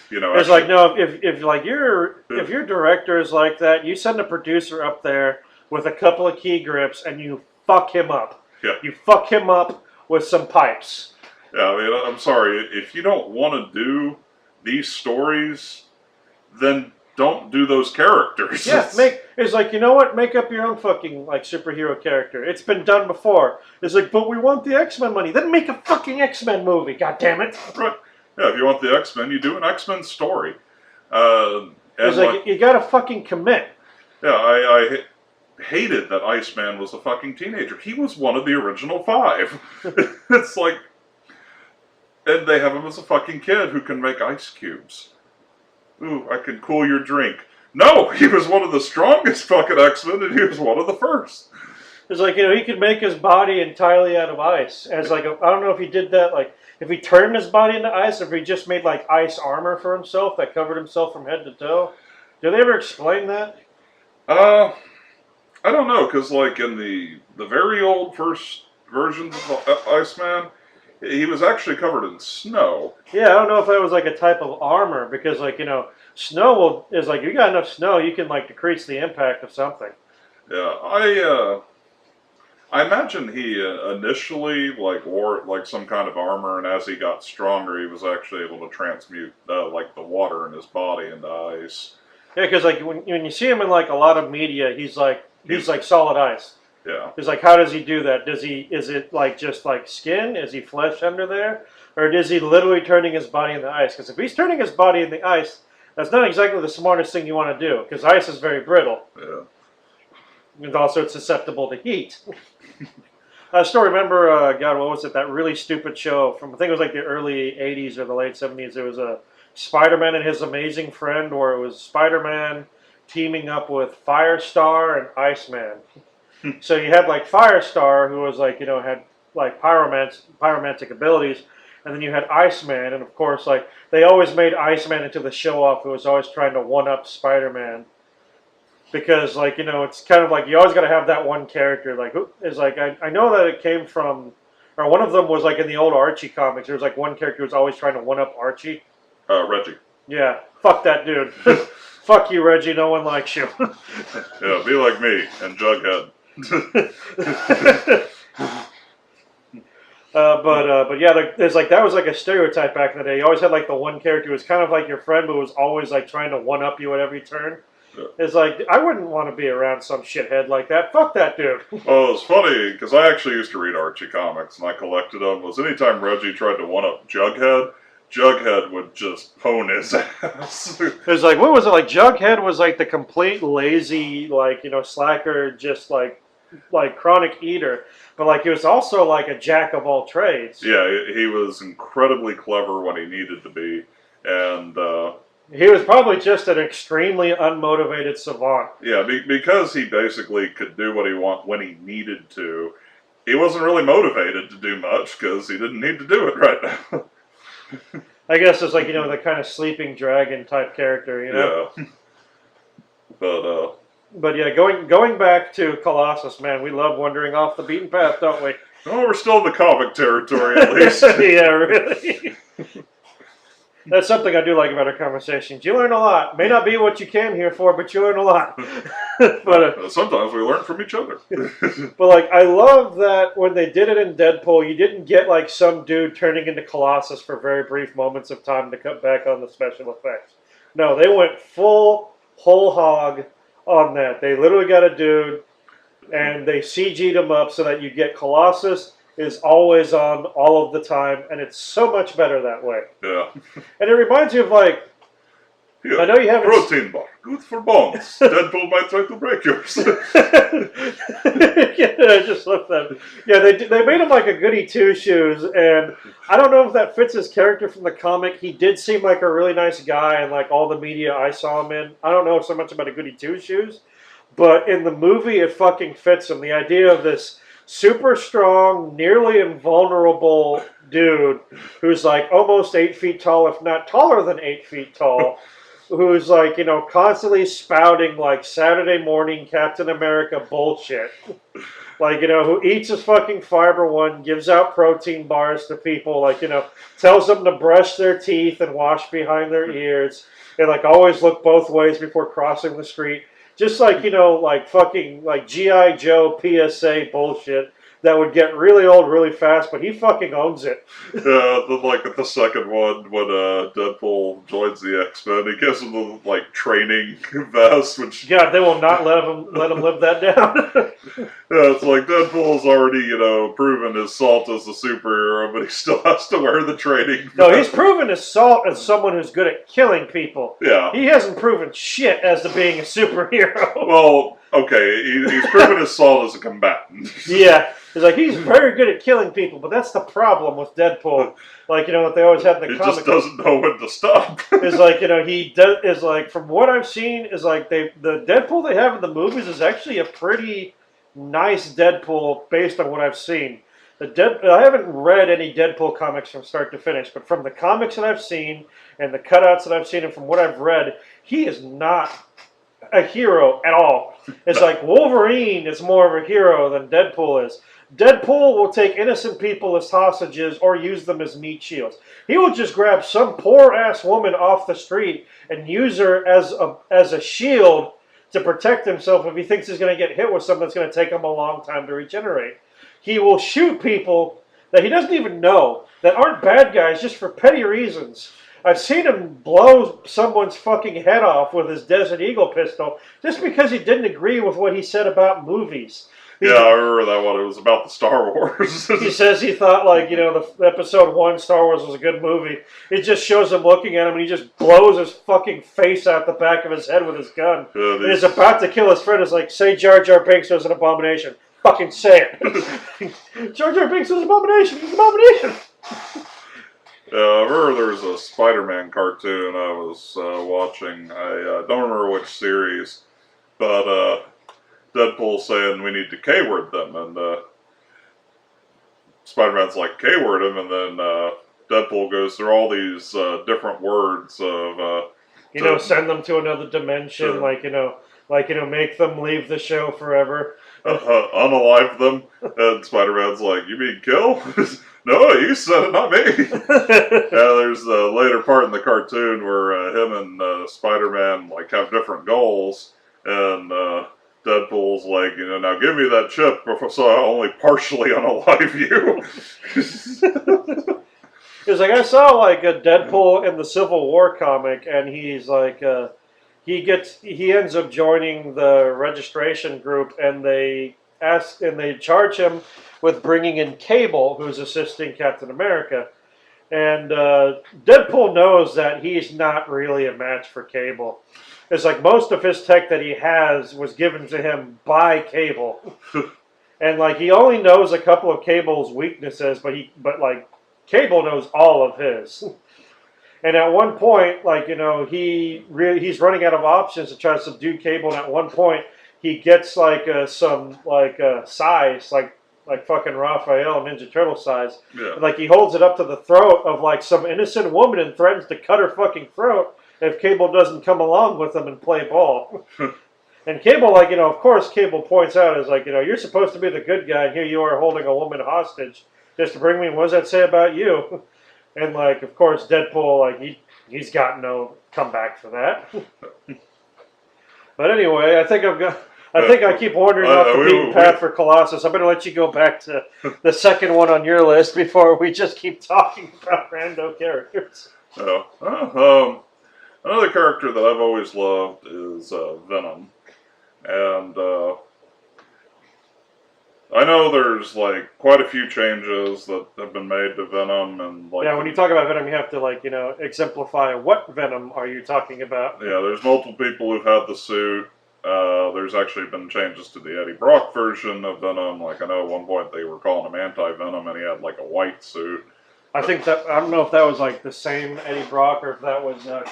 You know, it's like, no, if like if your director is like that, you send a producer up there with a couple of key grips and you fuck him up. Yeah. You fuck him up with some pipes. Yeah, I mean, I'm sorry, if you don't want to do these stories, then don't do those characters. Yeah, it's like, you know what? Make up your own fucking like superhero character. It's been done before. It's like, but we want the X-Men money. Then make a fucking X-Men movie. God damn it! Right. Yeah, if you want the X-Men, you do an X-Men story. It's like you gotta fucking commit. Yeah, I hated that Iceman was a fucking teenager. He was one of the original 5. It's like, and they have him as a fucking kid who can make ice cubes. Ooh, I can cool your drink. No, he was one of the strongest fucking X-Men, and he was one of the first. It's like, you know, he could make his body entirely out of ice. As like, I don't know if he did that, like, if he turned his body into ice, or if he just made like ice armor for himself that covered himself from head to toe. Did they ever explain that? I don't know, because like in the very old first versions of Iceman, he was actually covered in snow. Yeah, I don't know if that was like a type of armor, because like, you know, snow is like, you got enough snow, you can like decrease the impact of something. Yeah, I imagine he initially like wore like some kind of armor, and as he got stronger, he was actually able to transmute like the water in his body into ice. Yeah, because like when you see him in like a lot of media, he's like solid ice. Yeah. It's like, how does he do that? Is it like just like skin? Is he flesh under there? Or is he literally turning his body into ice? Because if he's turning his body into ice, that's not exactly the smartest thing you want to do, because ice is very brittle. Yeah. And also it's susceptible to heat. I still remember, God, what was it? That really stupid show from, I think it was like the early 80s or the late 70s. It was a Spider-Man and His Amazing Friend, where it was Spider-Man teaming up with Firestar and Iceman. So you had like Firestar, who was like, you know, had like pyromantic abilities, and then you had Iceman, and of course, like, they always made Iceman into the show-off who was always trying to one-up Spider-Man. Because, like, you know, it's kind of like, you always got to have that one character, like, is like, I know that it came from, or one of them was like in the old Archie comics, there was like one character who was always trying to one-up Archie. Reggie. Yeah, fuck that dude. Fuck you, Reggie, no one likes you. Yeah, be like me and Jughead. But yeah, there's like, that was like a stereotype back in the day. You always had like the one character who was kind of like your friend, but was always like trying to one up you at every turn. Yeah. It's like, I wouldn't want to be around some shithead like that. Fuck that dude. Well, it's funny because I actually used to read Archie comics and I collected them. Was anytime Reggie tried to one up Jughead would just pwn his ass. It was like, what was it, like, Jughead was like the complete lazy, like, you know, slacker, just like chronic eater, but like he was also like a jack of all trades. Yeah, he was incredibly clever when he needed to be, and he was probably just an extremely unmotivated savant. Yeah, because he basically could do what he want when he needed to. He wasn't really motivated to do much because he didn't need to do it right now. I guess it's like, you know, the kind of sleeping dragon type character, you know. Yeah. But yeah, going back to Colossus, man, we love wandering off the beaten path, don't we? Oh, we're still in the comic territory, at least. Yeah, really. That's something I do like about our conversations. You learn a lot. May not be what you came here for, but you learn a lot. But sometimes we learn from each other. But like, I love that when they did it in Deadpool, you didn't get like some dude turning into Colossus for very brief moments of time to cut back on the special effects. No, they went full whole hog on that. They literally got a dude, and they CG'd him up so that you get Colossus is always on all of the time, and it's so much better that way. Yeah. And it reminds you of like, yeah, I know you haven't... Protein bar, good for bones. Deadpool might try to break yours. Yeah, I just love that. Yeah, they made him like a goody two-shoes, and I don't know if that fits his character from the comic. He did seem like a really nice guy, and like all the media I saw him in, I don't know so much about a goody two-shoes, But in the movie, it fucking fits him. The idea of this super strong, nearly invulnerable dude who's like almost 8 feet tall, if not taller than 8 feet tall, who's like, constantly spouting like Saturday morning Captain America bullshit. Like, who eats his fucking fiber one, gives out protein bars to people, like, tells them to brush their teeth and wash behind their ears, and like always look both ways before crossing the street. Just like, like fucking like G.I. Joe PSA bullshit that would get really old really fast, but he fucking owns it. Like the second one when Deadpool joins the X-Men, he gives him the like training vest, which God, they will not let him live that down. yeah, it's like Deadpool's already proven his salt as a superhero, but he still has to wear the training vest. No, he's proven his salt as someone who's good at killing people. Yeah, he hasn't proven shit as to being a superhero. Well, okay, he's proven his salt as a combatant. Yeah. He's like, he's very good at killing people, but that's the problem with Deadpool. Like, what they always had in the comic. He just doesn't know when to stop. Is like, he does, is like, from what I've seen, is like, the Deadpool they have in the movies is actually a pretty nice Deadpool based on what I've seen. I haven't read any Deadpool comics from start to finish, but from the comics that I've seen and the cutouts that I've seen and from what I've read, he is not a hero at all. It's like Wolverine is more of a hero than Deadpool is. Deadpool will take innocent people as hostages or use them as meat shields. He will just grab some poor ass woman off the street and use her as a shield to protect himself if he thinks he's going to get hit with something that's going to take him a long time to regenerate. He will shoot people that he doesn't even know that aren't bad guys just for petty reasons. I've seen him blow someone's fucking head off with his Desert Eagle pistol just because he didn't agree with what he said about movies. Yeah, I remember that one. It was about the Star Wars. He says he thought, like, the episode 1 Star Wars was a good movie. It just shows him looking at him and he just blows his fucking face out the back of his head with his gun. And he's about to kill his friend. It's like, say Jar Jar Binks was an abomination. Fucking say it. Jar Jar Binks was an abomination. He's an abomination. I remember there was a Spider-Man cartoon I was watching. I don't remember which series, but Deadpool saying we need to K-word them, and Spider-Man's like K-word him, and then Deadpool goes through all these different words of send them to another dimension, make them leave the show forever. Unalive them, and Spider-Man's like, you mean kill? No, you said it, not me. There's a later part in the cartoon where him and Spider-Man have different goals, and Deadpool's like, now give me that chip so I only partially unalive you. It's like, I saw a Deadpool in the Civil War comic, and he's like, he ends up joining the registration group, and they charge him with bringing in Cable, who's assisting Captain America. And Deadpool knows that he's not really a match for Cable. It's like most of his tech that he has was given to him by Cable. And he only knows a couple of Cable's weaknesses, but Cable knows all of his. And at one point, he's running out of options to try to subdue Cable, and at one point he gets some size, like fucking Raphael Ninja Turtle size. Yeah. And, he holds it up to the throat of some innocent woman and threatens to cut her fucking throat if Cable doesn't come along with him and play ball. And Cable, of course, Cable points out is you're supposed to be the good guy, and here you are holding a woman hostage just to bring me. What does that say about you? And of course, Deadpool, he's got no comeback for that. But anyway, I think I keep wandering off the beaten path for Colossus. I better let you go back to the second one on your list before we just keep talking about rando characters. Another character that I've always loved is Venom, and I know there's quite a few changes that have been made to Venom, and when you talk about Venom, you have to exemplify what Venom are you talking about. Yeah, there's multiple people who've had the suit. There's actually been changes to the Eddie Brock version of Venom. I know at one point they were calling him Anti-Venom, and he had a white suit. I don't know if that was the same Eddie Brock or if that was a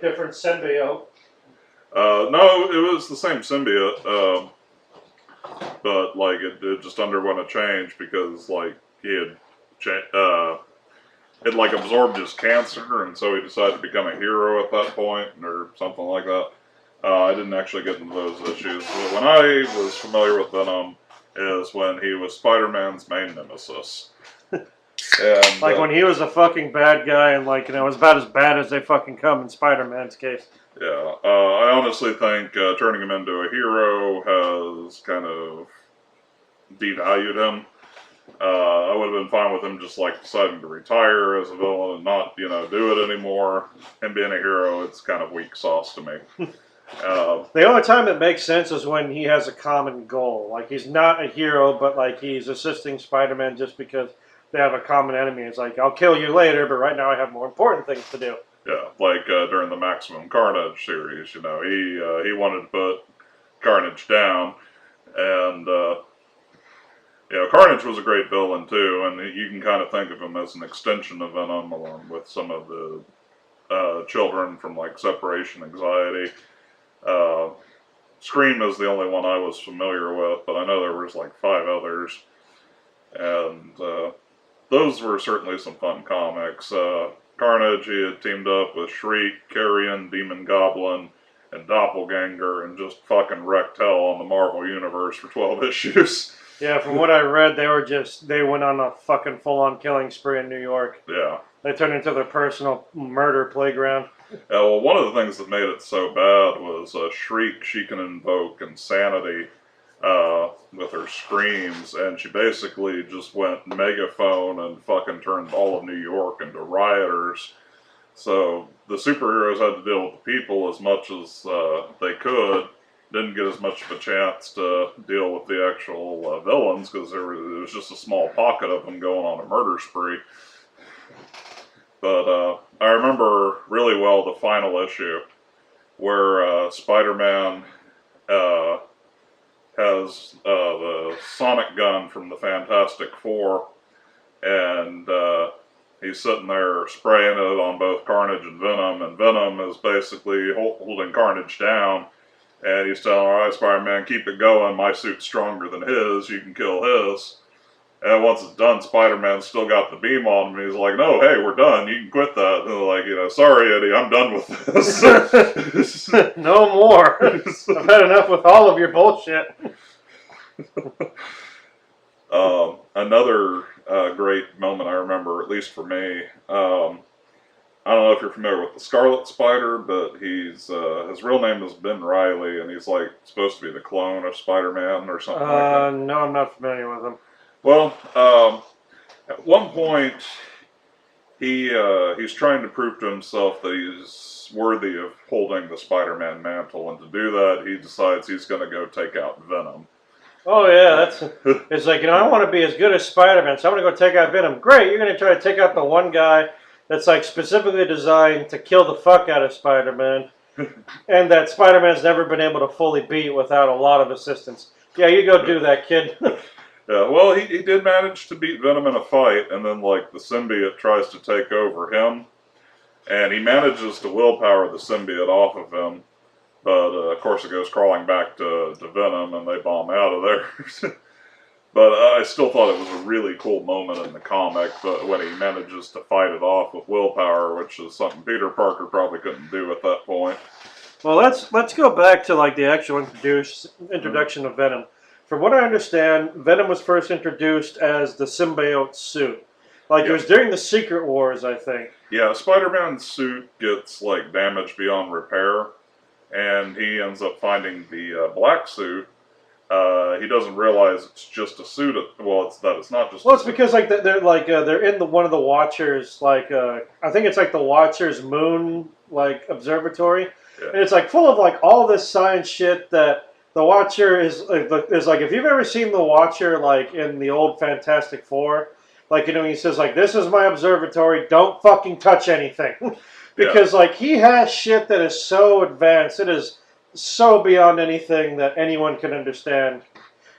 different symbiote. No, it was the same symbiote, but like it just underwent a change because like he had it like absorbed his cancer, and so he decided to become a hero at that point, or something like that. I didn't actually get into those issues. But when I was familiar with Venom, is when he was Spider-Man's main nemesis. And, like when he was a fucking bad guy, and like, you know, was about as bad as they fucking come in Spider-Man's case. Yeah, I honestly think turning him into a hero has kind of devalued him. I would have been fine with him just like deciding to retire as a villain and not, you know, do it anymore. Him being a hero, it's kind of weak sauce to me. The only time it makes sense is when he has a common goal. Like, he's not a hero, but like he's assisting Spider-Man just because they have a common enemy. It's like, I'll kill you later, but right now I have more important things to do. Yeah, like during the Maximum Carnage series, you know, he wanted to put Carnage down, and you know, Carnage was a great villain too, and you can kind of think of him as an extension of Venom, along with some of the children from like separation anxiety. Scream is the only one I was familiar with, but I know there was like 5 others, and those were certainly some fun comics. Carnage, he had teamed up with Shriek, Carrion, Demon Goblin, and Doppelganger, and just fucking wrecked hell on the Marvel Universe for 12 issues. Yeah, from what I read, they went on a fucking full-on killing spree in New York. Yeah. They turned into their personal murder playground. Yeah, well, one of the things that made it so bad was Shriek. She can invoke insanity with her screams, and she basically just went megaphone and fucking turned all of New York into rioters. So the superheroes had to deal with the people as much as they could. Didn't get as much of a chance to deal with the actual villains because there was just a small pocket of them going on a murder spree. But I remember really well the final issue where Spider-Man has the sonic gun from the Fantastic Four, and he's sitting there spraying it on both Carnage and Venom is basically holding Carnage down, and he's telling, all right, Spider-Man, keep it going, my suit's stronger than his, you can kill his. And once it's done, Spider-Man's still got the beam on him. He's like, no, hey, we're done. You can quit that. And they're like, you know, sorry, Eddie, I'm done with this. No more. I've had enough with all of your bullshit. Another great moment I remember, at least for me, I don't know if you're familiar with the Scarlet Spider, but he's his real name is Ben Reilly, and he's like supposed to be the clone of Spider-Man or something like that. No, I'm not familiar with him. Well, at one point, he's trying to prove to himself that he's worthy of holding the Spider-Man mantle, and to do that, he decides he's going to go take out Venom. Oh yeah, it's like, you know, I want to be as good as Spider-Man, so I'm going to go take out Venom. Great, you're going to try to take out the one guy that's like specifically designed to kill the fuck out of Spider-Man, and that Spider-Man's never been able to fully beat without a lot of assistance. Yeah, you go do that, kid. Yeah, well, he did manage to beat Venom in a fight, and then, like, the symbiote tries to take over him, and he manages to willpower the symbiote off of him, but, of course, it goes crawling back to Venom, and they bomb out of there. But I still thought it was a really cool moment in the comic, but when he manages to fight it off with willpower, which is something Peter Parker probably couldn't do at that point. Well, let's go back to, like, the actual introduction of Venom. From what I understand, Venom was first introduced as the symbiote suit. Like, it was during the Secret Wars, I think. Yeah, Spider-Man's suit gets, like, damaged beyond repair, and he ends up finding the black suit. He doesn't realize it's just a suit. Well, it's not just. Well, it's because like they're in one of the Watchers, like I think it's like the Watchers moon like observatory, Yeah. and it's like full of like all this science shit that the Watcher is like if you've ever seen the Watcher like in the old Fantastic Four, like, you know, he says like, this is my observatory, don't fucking touch anything. Because like he has shit that is so advanced, it is so beyond anything that anyone can understand.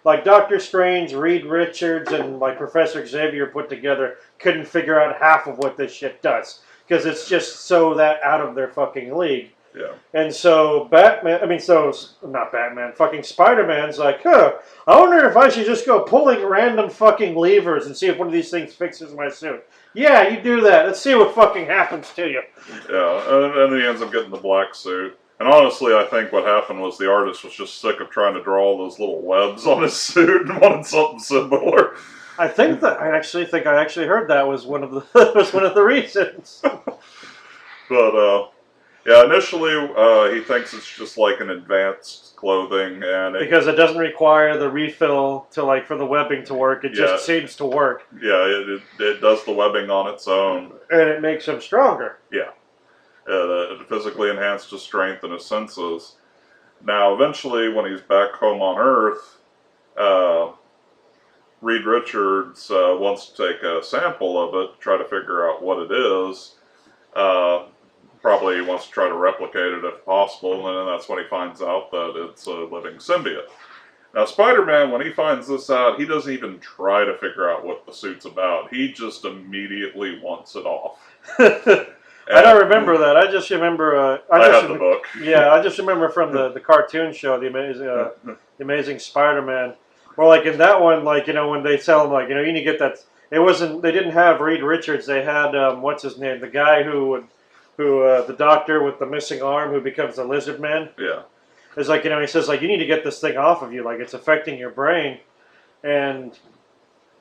Like Doctor Strange, Reed Richards, and like Professor Xavier put together couldn't figure out half of what this shit does, because it's just so that out of their fucking league. Yeah. And so not Batman, fucking Spider-Man's like, I wonder if I should just go pulling random fucking levers and see if one of these things fixes my suit. Yeah, you do that. Let's see what fucking happens to you. Yeah, and then he ends up getting the black suit. And honestly, I think what happened was the artist was just sick of trying to draw all those little webs on his suit and wanted something similar. I actually heard that was one of the reasons. But yeah, initially he thinks it's just like an advanced clothing, and because it doesn't require the refill to for the webbing to work. It just seems to work. Yeah, it does the webbing on its own, and it makes him stronger. Yeah, it physically enhanced his strength and his senses. Now, eventually, when he's back home on Earth, Reed Richards wants to take a sample of it, try to figure out what it is. Probably wants to try to replicate it if possible, and then that's when he finds out that it's a living symbiote. Now, Spider-Man, when he finds this out, he doesn't even try to figure out what the suit's about. He just immediately wants it off. I don't remember that. I just remember. I have the book. Yeah, I just remember from the cartoon show, the Amazing Spider-Man, where in that one, when they tell him you need to get that. It wasn't. They didn't have Reed Richards. They had what's his name, the guy who the doctor with the missing arm who becomes the Lizard Man. Yeah. It's he says you need to get this thing off of you, it's affecting your brain, and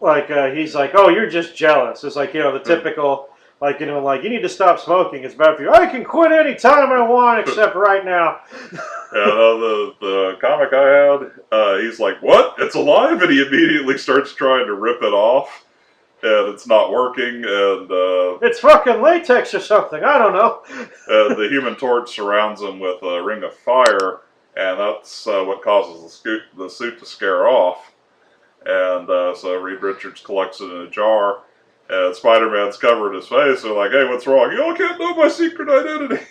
he's oh, you're just jealous. It's the typical you need to stop smoking. It's bad for you. I can quit any time I want except right now. Yeah, the comic I had, he's like, what? It's alive? And he immediately starts trying to rip it off. And it's not working, and it's fucking latex or something. I don't know. The Human Torch surrounds him with a ring of fire, and that's what causes the suit to scare off. And so Reed Richards collects it in a jar, and Spider-Man's covered his face. They're like, "Hey, what's wrong? Y'all can't know my secret identity."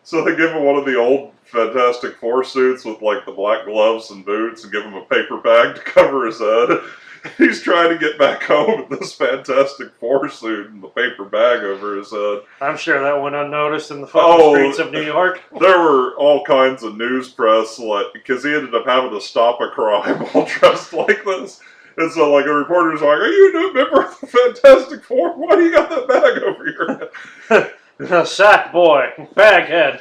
So they give him one of the old Fantastic Four suits with the black gloves and boots, and give him a paper bag to cover his head. He's trying to get back home in this Fantastic Four suit and the paper bag over his head. I'm sure that went unnoticed in the fucking streets of New York. There were all kinds of news press, because he ended up having to stop a crime all dressed like this. And so, a reporter's like, "Are you a new member of the Fantastic Four? Why do you got that bag over your head?" Sack boy, baghead.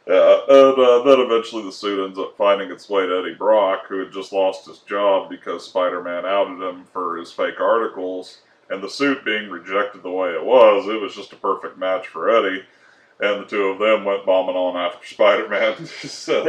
Yeah, and then eventually the suit ends up finding its way to Eddie Brock, who had just lost his job because Spider-Man outed him for his fake articles. And the suit being rejected the way it was just a perfect match for Eddie. And the two of them went bombing on after Spider-Man. So.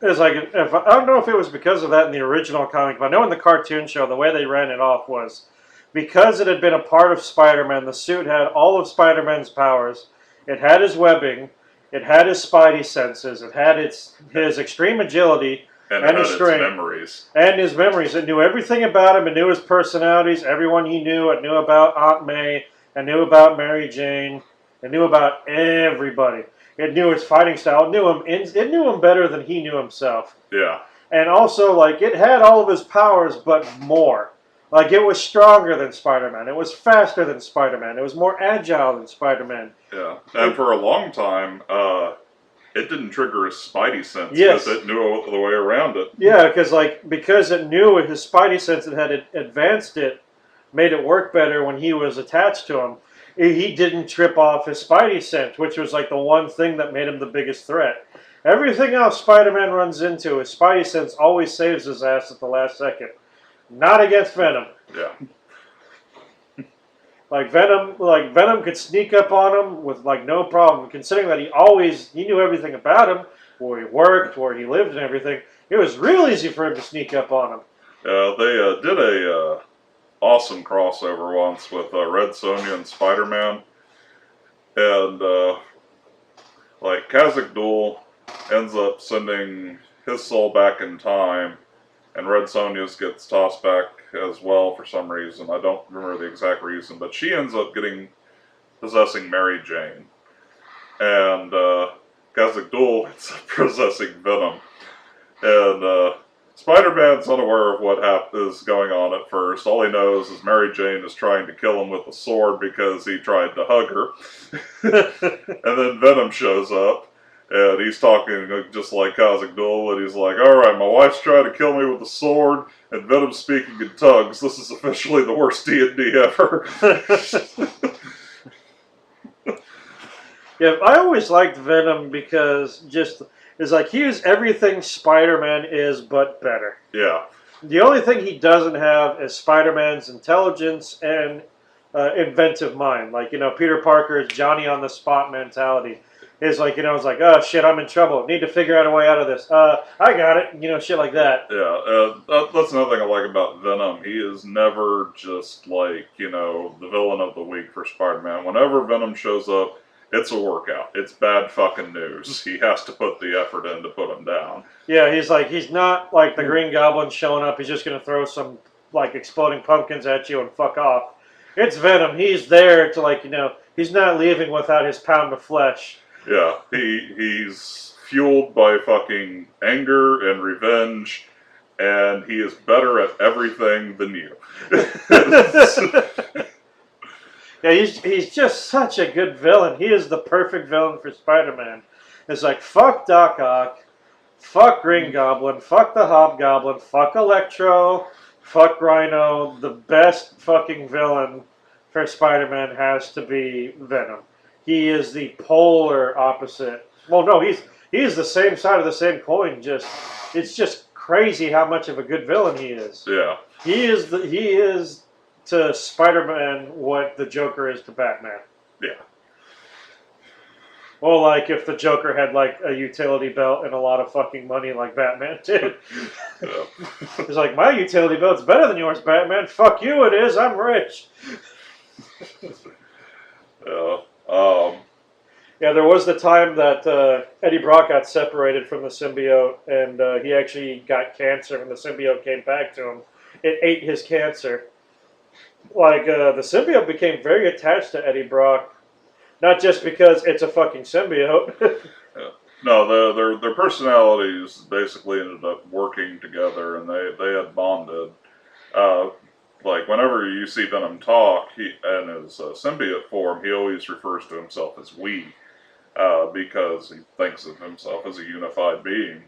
If I don't know if it was because of that in the original comic, but I know in the cartoon show the way they ran it off was because it had been a part of Spider-Man. The suit had all of Spider-Man's powers. It had his webbing. It had his spidey senses. It had his extreme agility and his strength, memories. And his memories. It knew everything about him. It knew his personalities. Everyone he knew. It knew about Aunt May. It knew about Mary Jane. It knew about everybody. It knew his fighting style. It knew him better than he knew himself. Yeah. And also, it had all of his powers, but more. It was stronger than Spider-Man. It was faster than Spider-Man. It was more agile than Spider-Man. Yeah, and for a long time, it didn't trigger his Spidey sense yes. because it knew the way around it. Yeah, because it knew his Spidey sense and had advanced it, made it work better when he was attached to him. He didn't trip off his Spidey sense, which was the one thing that made him the biggest threat. Everything else Spider-Man runs into, his Spidey sense always saves his ass at the last second. Not against Venom. Yeah. Venom could sneak up on him with no problem. Considering that he knew everything about him, where he worked, where he lived, and everything. It was real easy for him to sneak up on him. They did a awesome crossover once with Red Sonja and Spider-Man, and Khazad-dûl ends up sending his soul back in time. And Red Sonja's gets tossed back as well for some reason. I don't remember the exact reason, but she ends up possessing Mary Jane. And Khazad-dûl ends up possessing Venom. And Spider-Man's unaware of what is going on at first. All he knows is Mary Jane is trying to kill him with a sword because he tried to hug her. And then Venom shows up. And he's talking just like Cosmic Duel, and he's like, alright, my wife's trying to kill me with a sword, and Venom's speaking in tongues. This is officially the worst D&D ever. Yeah, I always liked Venom because it's like he is everything Spider-Man is, but better. Yeah. The only thing he doesn't have is Spider-Man's intelligence and inventive mind. Like, Peter Parker's Johnny on the spot mentality. Is like, it's like, oh shit, I'm in trouble. Need to figure out a way out of this. I got it. Shit like that. Yeah, that's another thing I like about Venom. He is never just like, the villain of the week for Spider-Man. Whenever Venom shows up, it's a workout. It's bad fucking news. He has to put the effort in to put him down. Yeah, he's not like the Green Goblin showing up. He's just going to throw some, like, exploding pumpkins at you and fuck off. It's Venom. He's there to, he's not leaving without his pound of flesh. Yeah, he's fueled by fucking anger and revenge, and he is better at everything than you. Yeah, he's just such a good villain. He is the perfect villain for Spider-Man. It's like, fuck Doc Ock, fuck Green Goblin, fuck the Hobgoblin, fuck Electro, fuck Rhino. The best fucking villain for Spider-Man has to be Venom. He is the polar opposite. Well, no, he's the same side of the same coin. It's just crazy how much of a good villain he is. Yeah. He is to Spider-Man what the Joker is to Batman. Yeah. Well, like if the Joker had like a utility belt and a lot of fucking money like Batman did. Yeah. He's like, my utility belt's better than yours, Batman. Fuck you, it is. I'm rich. Yeah. Yeah, there was the time that Eddie Brock got separated from the symbiote, and he actually got cancer when the symbiote came back to him. It ate his cancer. Like, the symbiote became very attached to Eddie Brock. Not just because it's a fucking symbiote. Yeah. No, their personalities basically ended up working together, and they had bonded. Like, whenever you see Venom talk, he in his symbiote form, he always refers to himself as we, because he thinks of himself as a unified being.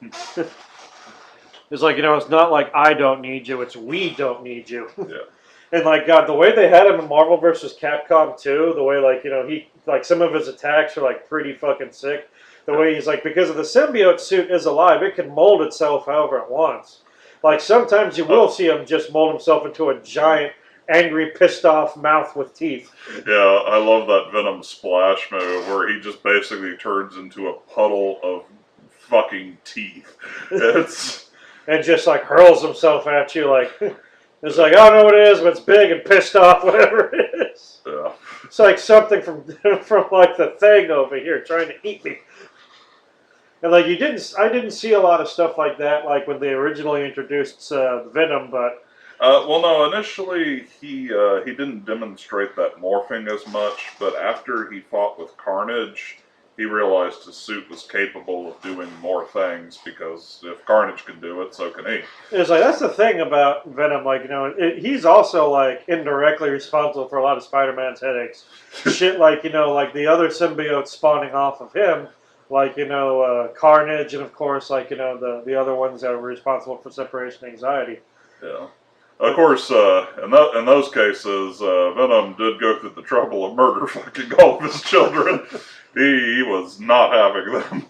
It's like, it's not like I don't need you, it's we don't need you. Yeah. And like, God, the way they had him in Marvel vs. Capcom 2, the way, like, he, like, some of his attacks are, like, pretty fucking sick. The way he's, like, because of the symbiote suit is alive, it can mold itself however it wants. Like, sometimes you will see him just mold himself into a giant, angry, pissed off mouth with teeth. Yeah, I love that Venom splash move where he just basically turns into a puddle of fucking teeth. It's... And just, like, hurls himself at you, like... It's like, I don't know what it is, but it's big and pissed off, whatever it is. Yeah. It's like something from like the Thing over here trying to eat me. And like I didn't see a lot of stuff like that, like when they originally introduced Venom, but. Well, no, initially he didn't demonstrate that morphing as much, but after he fought with Carnage, he realized his suit was capable of doing more things, because if Carnage can do it, so can he. It's like, that's the thing about Venom, like, he's also, like, indirectly responsible for a lot of Spider-Man's headaches. Shit like, like the other symbiotes spawning off of him, like, Carnage, and of course, like, the other ones that were responsible for separation anxiety. Yeah. Of course, in those cases, Venom did go through the trouble of murder fucking all of his children. He was not having them.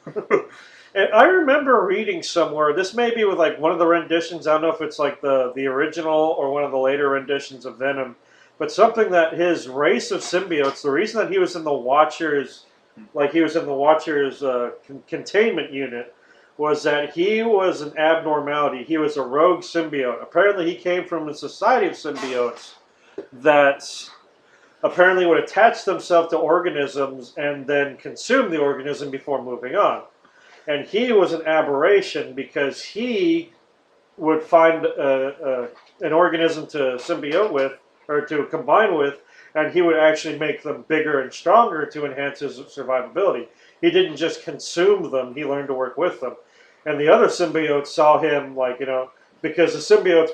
And I remember reading somewhere, this may be with like one of the renditions, I don't know if it's like the original or one of the later renditions of Venom, but something that his race of symbiotes, the reason that he was in the Watchers, containment unit, was that he was an abnormality. He was a rogue symbiote. Apparently he came from a society of symbiotes that apparently would attach themselves to organisms and then consume the organism before moving on. And he was an aberration because he would find an organism to symbiote with, or to combine with, and he would actually make them bigger and stronger to enhance his survivability. He didn't just consume them, he learned to work with them. And the other symbiotes saw him, like, because the symbiotes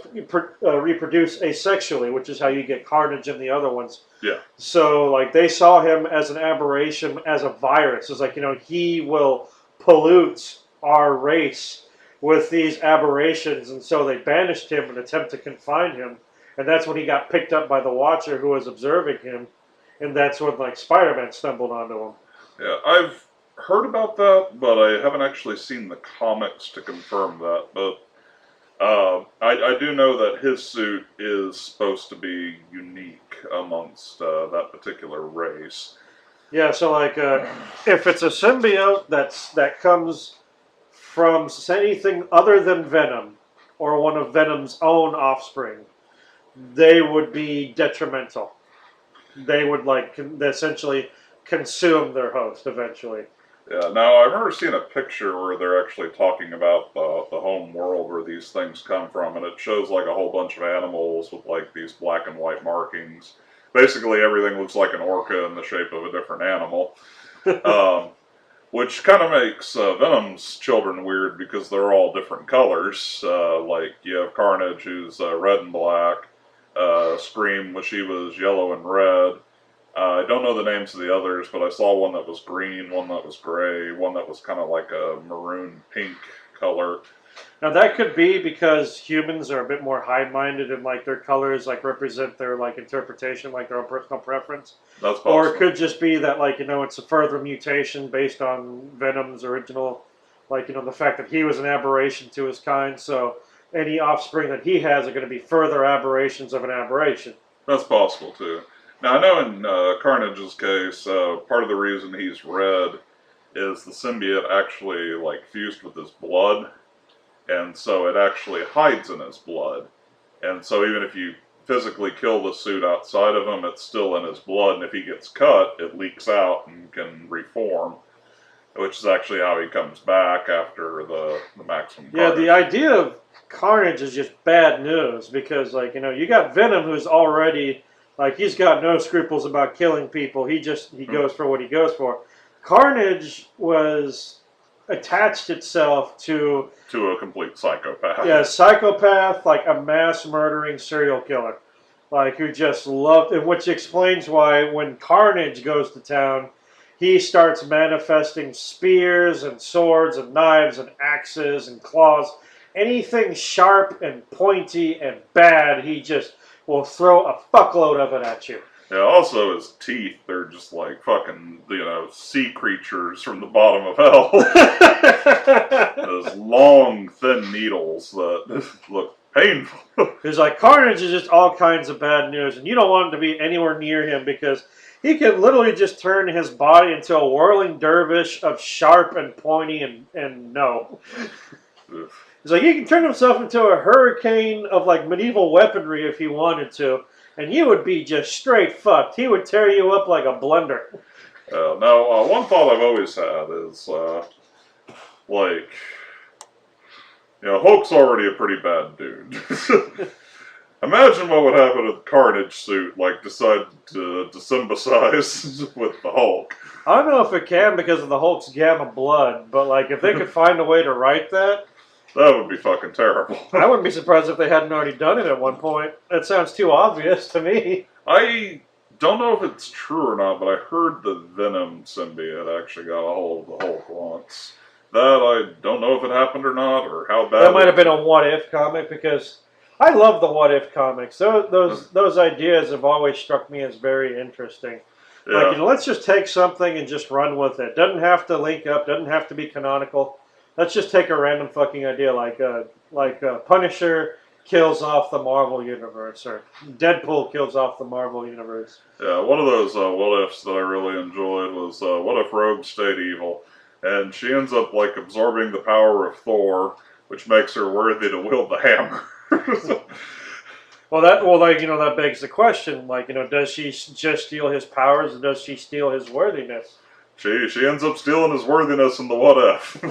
reproduce asexually, which is how you get Carnage and the other ones. Yeah. So like they saw him as an aberration, as a virus. It's like, he will pollute our race with these aberrations, and so they banished him in an attempt to confine him. And that's when he got picked up by the Watcher who was observing him, and that's when like Spider-Man stumbled onto him. Yeah, I've heard about that, but I haven't actually seen the comics to confirm that. But I do know that his suit is supposed to be unique amongst that particular race. Yeah, so like if it's a symbiote that comes from anything other than Venom or one of Venom's own offspring, they would be detrimental. They would like essentially consume their host eventually. Yeah, now I remember seeing a picture where they're actually talking about the home world where these things come from, and it shows like a whole bunch of animals with like these black and white markings. Basically, everything looks like an orca in the shape of a different animal, which kind of makes Venom's children weird because they're all different colors. Like you have Carnage, who's red and black. Scream, which she was yellow and red. I don't know the names of the others, but I saw one that was green, one that was gray, one that was kind of like a maroon pink color. Now that could be because humans are a bit more high-minded and like their colors like represent their like interpretation, like their own personal preference. That's possible. Or it could just be that like it's a further mutation based on Venom's original, like the fact that he was an aberration to his kind. So any offspring that he has are going to be further aberrations of an aberration. That's possible too. Now I know in Carnage's case, part of the reason he's red is the symbiote actually like fused with his blood, and so it actually hides in his blood. And so even if you physically kill the suit outside of him, it's still in his blood, and if he gets cut, it leaks out and can reform, which is actually how he comes back after the maximum Carnage. Yeah, the idea of Carnage is just bad news because like you got Venom who's already like he's got no scruples about killing people. He goes for what he goes for. Carnage was attached itself to a complete psychopath. Yeah, psychopath, like a mass murdering serial killer, like who just loved, and which explains why when Carnage goes to town, he starts manifesting spears and swords and knives and axes and claws. Anything sharp and pointy and bad, he just will throw a fuckload of it at you. Yeah, also his teeth, they're just like fucking, sea creatures from the bottom of hell. Those long, thin needles that look painful. It's like Carnage is just all kinds of bad news, and you don't want to be anywhere near him because he can literally just turn his body into a whirling dervish of sharp and pointy and no. It's like he can turn himself into a hurricane of like medieval weaponry if he wanted to, and you would be just straight fucked. He would tear you up like a blender. Now, one thought I've always had is, Hulk's already a pretty bad dude. Imagine what would happen if the Carnage suit, decided to symbiotize with the Hulk. I don't know if it can because of the Hulk's gamma blood, but if they could find a way to write that, that would be fucking terrible. I wouldn't be surprised if they hadn't already done it at one point. That sounds too obvious to me. I don't know if it's true or not, but I heard the Venom symbiote actually got a hold of the Hulk once. That I don't know if it happened or not, or how bad. That might have been a What If comic because I love the What If comics. Those ideas have always struck me as very interesting. Yeah. Let's just take something and just run with it. Doesn't have to link up. Doesn't have to be canonical. Let's just take a random fucking idea like Punisher kills off the Marvel Universe, or Deadpool kills off the Marvel Universe. Yeah, one of those what-ifs that I really enjoyed was, what if Rogue stayed evil? And she ends up, absorbing the power of Thor, which makes her worthy to wield the hammer. That begs the question, does she just steal his powers, or does she steal his worthiness? She ends up stealing his worthiness in the what if.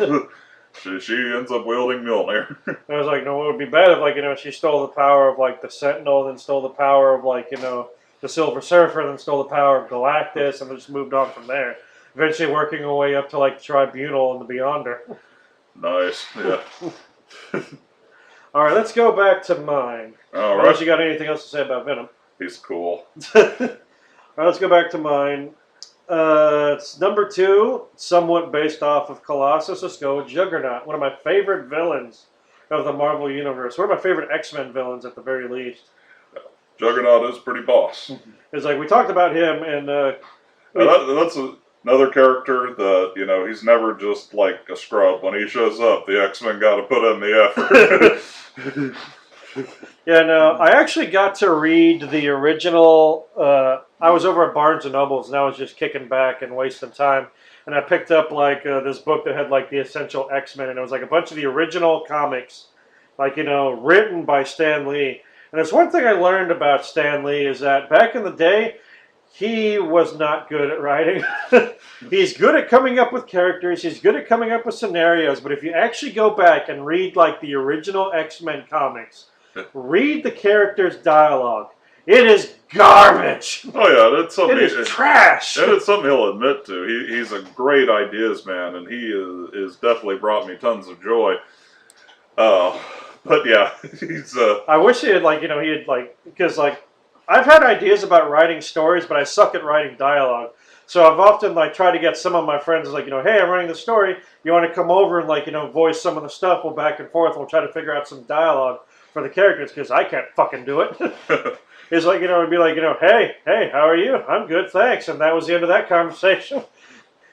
She ends up wielding Mjolnir. I was like, no, what would be bad if, she stole the power of, the Sentinel, then stole the power of, the Silver Surfer, then stole the power of Galactus, and just moved on from there. Eventually working her way up to, the Tribunal and the Beyonder. Nice, yeah. All right, let's go back to mine. All Unless right. you got anything else to say about Venom. He's cool. All right, let's go back to mine. It's number 2, somewhat based off of Colossus. Let's go with Juggernaut, one of my favorite villains of the Marvel Universe. One of my favorite X-Men villains, at the very least. Juggernaut is pretty boss. It's like we talked about him, and That's another character that, you know, he's never just like a scrub. When he shows up, the X-Men got to put in the effort. yeah, no, I actually got to read the original. I was over at Barnes and Nobles, and I was just kicking back and wasting time. And I picked up like this book that had like the Essential X-Men, and it was like a bunch of the original comics, like, you know, written by Stan Lee. And there's one thing I learned about Stan Lee is that back in the day, he was not good at writing. He's good at coming up with characters. He's good at coming up with scenarios. But if you actually go back and read like the original X-Men comics, read the characters' dialogue. It is garbage. Oh yeah, that's something. It is trash. And it's something he'll admit to. He's a great ideas man, and he is definitely brought me tons of joy. But yeah, he's. I wish he had because I've had ideas about writing stories, but I suck at writing dialogue. So I've often like tried to get some of my friends like, you know, hey, I'm writing the story. You want to come over and like, you know, voice some of the stuff? We'll back and forth. We'll try to figure out some dialogue for the characters because I can't fucking do it. It's like, you know, it'd be like, you know, hey, how are you? I'm good, thanks. And that was the end of that conversation.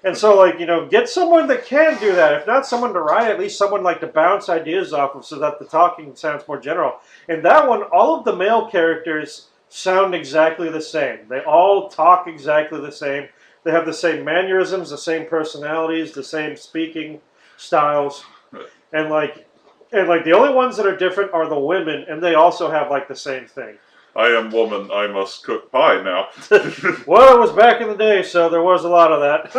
And so, like, you know, get someone that can do that. If not someone to write, at least someone like to bounce ideas off of so that the talking sounds more general. In that one, all of the male characters sound exactly the same. They all talk exactly the same. They have the same mannerisms, the same personalities, the same speaking styles. And the only ones that are different are the women, and they also have like the same thing. I am woman, I must cook pie now. Well, it was back in the day, so there was a lot of that.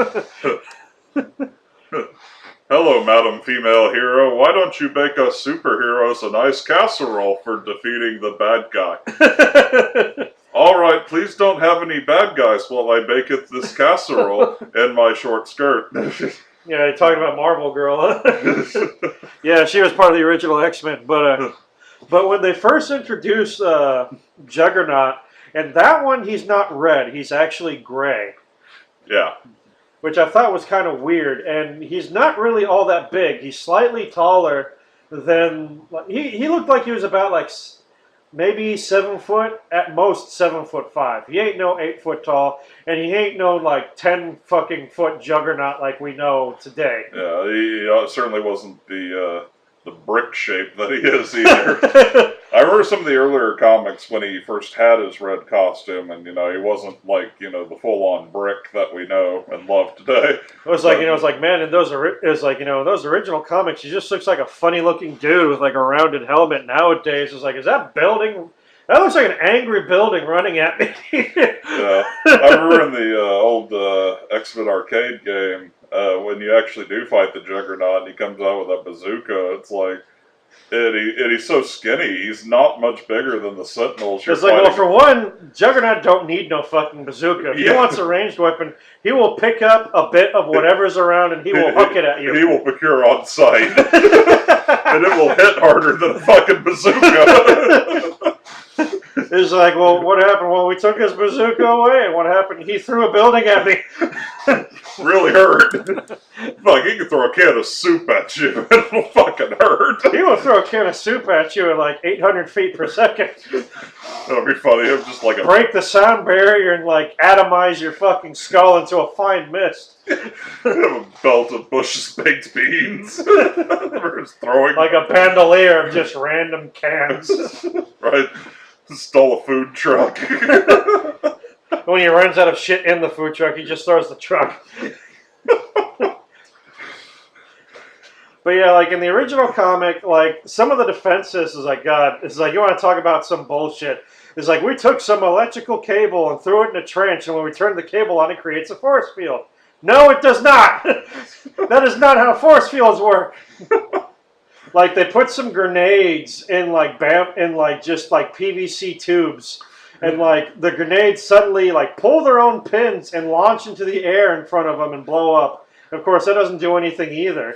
Hello, Madam Female Hero. Why don't you make us superheroes a nice casserole for defeating the bad guy? All right, please don't have any bad guys while I bake this casserole in my short skirt. Yeah, you're talking about Marvel Girl. Yeah, she was part of the original X-Men, but when they first introduced Juggernaut, and that one he's not red, he's actually gray. Yeah. Which I thought was kind of weird, and he's not really all that big. He's slightly taller than... He looked like he was about like maybe 7 foot, at most 7'5". He ain't no 8 foot tall, and he ain't no like 10 fucking foot Juggernaut like we know today. Yeah, he certainly wasn't the brick shape that he is either. I remember some of the earlier comics when he first had his red costume, and, you know, he wasn't like, you know, the full-on brick that we know and love today. It was like, you know, it's like, man, in those those original comics, he just looks like a funny-looking dude with like a rounded helmet. Nowadays, it's like, is that building? That looks like an angry building running at me. Yeah, I remember in the old X-Men arcade game, when you actually do fight the Juggernaut and he comes out with a bazooka, it's like, and he's so skinny, he's not much bigger than the Sentinels. It's like, well, for one, Juggernaut don't need no fucking bazooka. If he wants a ranged weapon, he will pick up a bit of whatever's around and he will hook it at you. He will procure on sight. And it will hit harder than a fucking bazooka. It's like, well, what happened? Well, we took his bazooka away, and what happened? He threw a building at me. Really hurt. Like, he can throw a can of soup at you, and it'll fucking hurt. He will throw a can of soup at you at like 800 feet per second. That'd be funny. It was just like break the sound barrier and like atomize your fucking skull into a fine mist. Have a belt of Bush's baked beans. Throwing like a bandolier of just random cans. Right. Stole a food truck. When he runs out of shit in the food truck, he just throws the truck. But yeah, like in the original comic, like some of the defenses is like, God, it's like, you want to talk about some bullshit. It's like, we took some electrical cable and threw it in a trench, and when we turn the cable on, it creates a force field. No, it does not. That is not how force fields work. Like, they put some grenades in just like PVC tubes, and like the grenades suddenly like pull their own pins and launch into the air in front of them and blow up. Of course, that doesn't do anything either.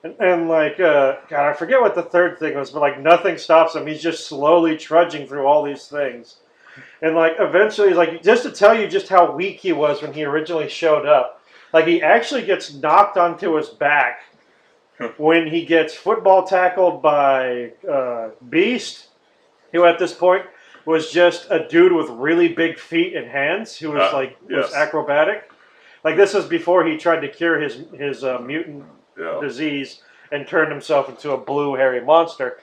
And like, God, I forget what the third thing was, but like nothing stops him. He's just slowly trudging through all these things. And like eventually, like just to tell you just how weak he was when he originally showed up, like he actually gets knocked onto his back when he gets football tackled by Beast, who at this point was just a dude with really big feet and hands who was was acrobatic. Like this was before he tried to cure his mutant disease and turned himself into a blue hairy monster.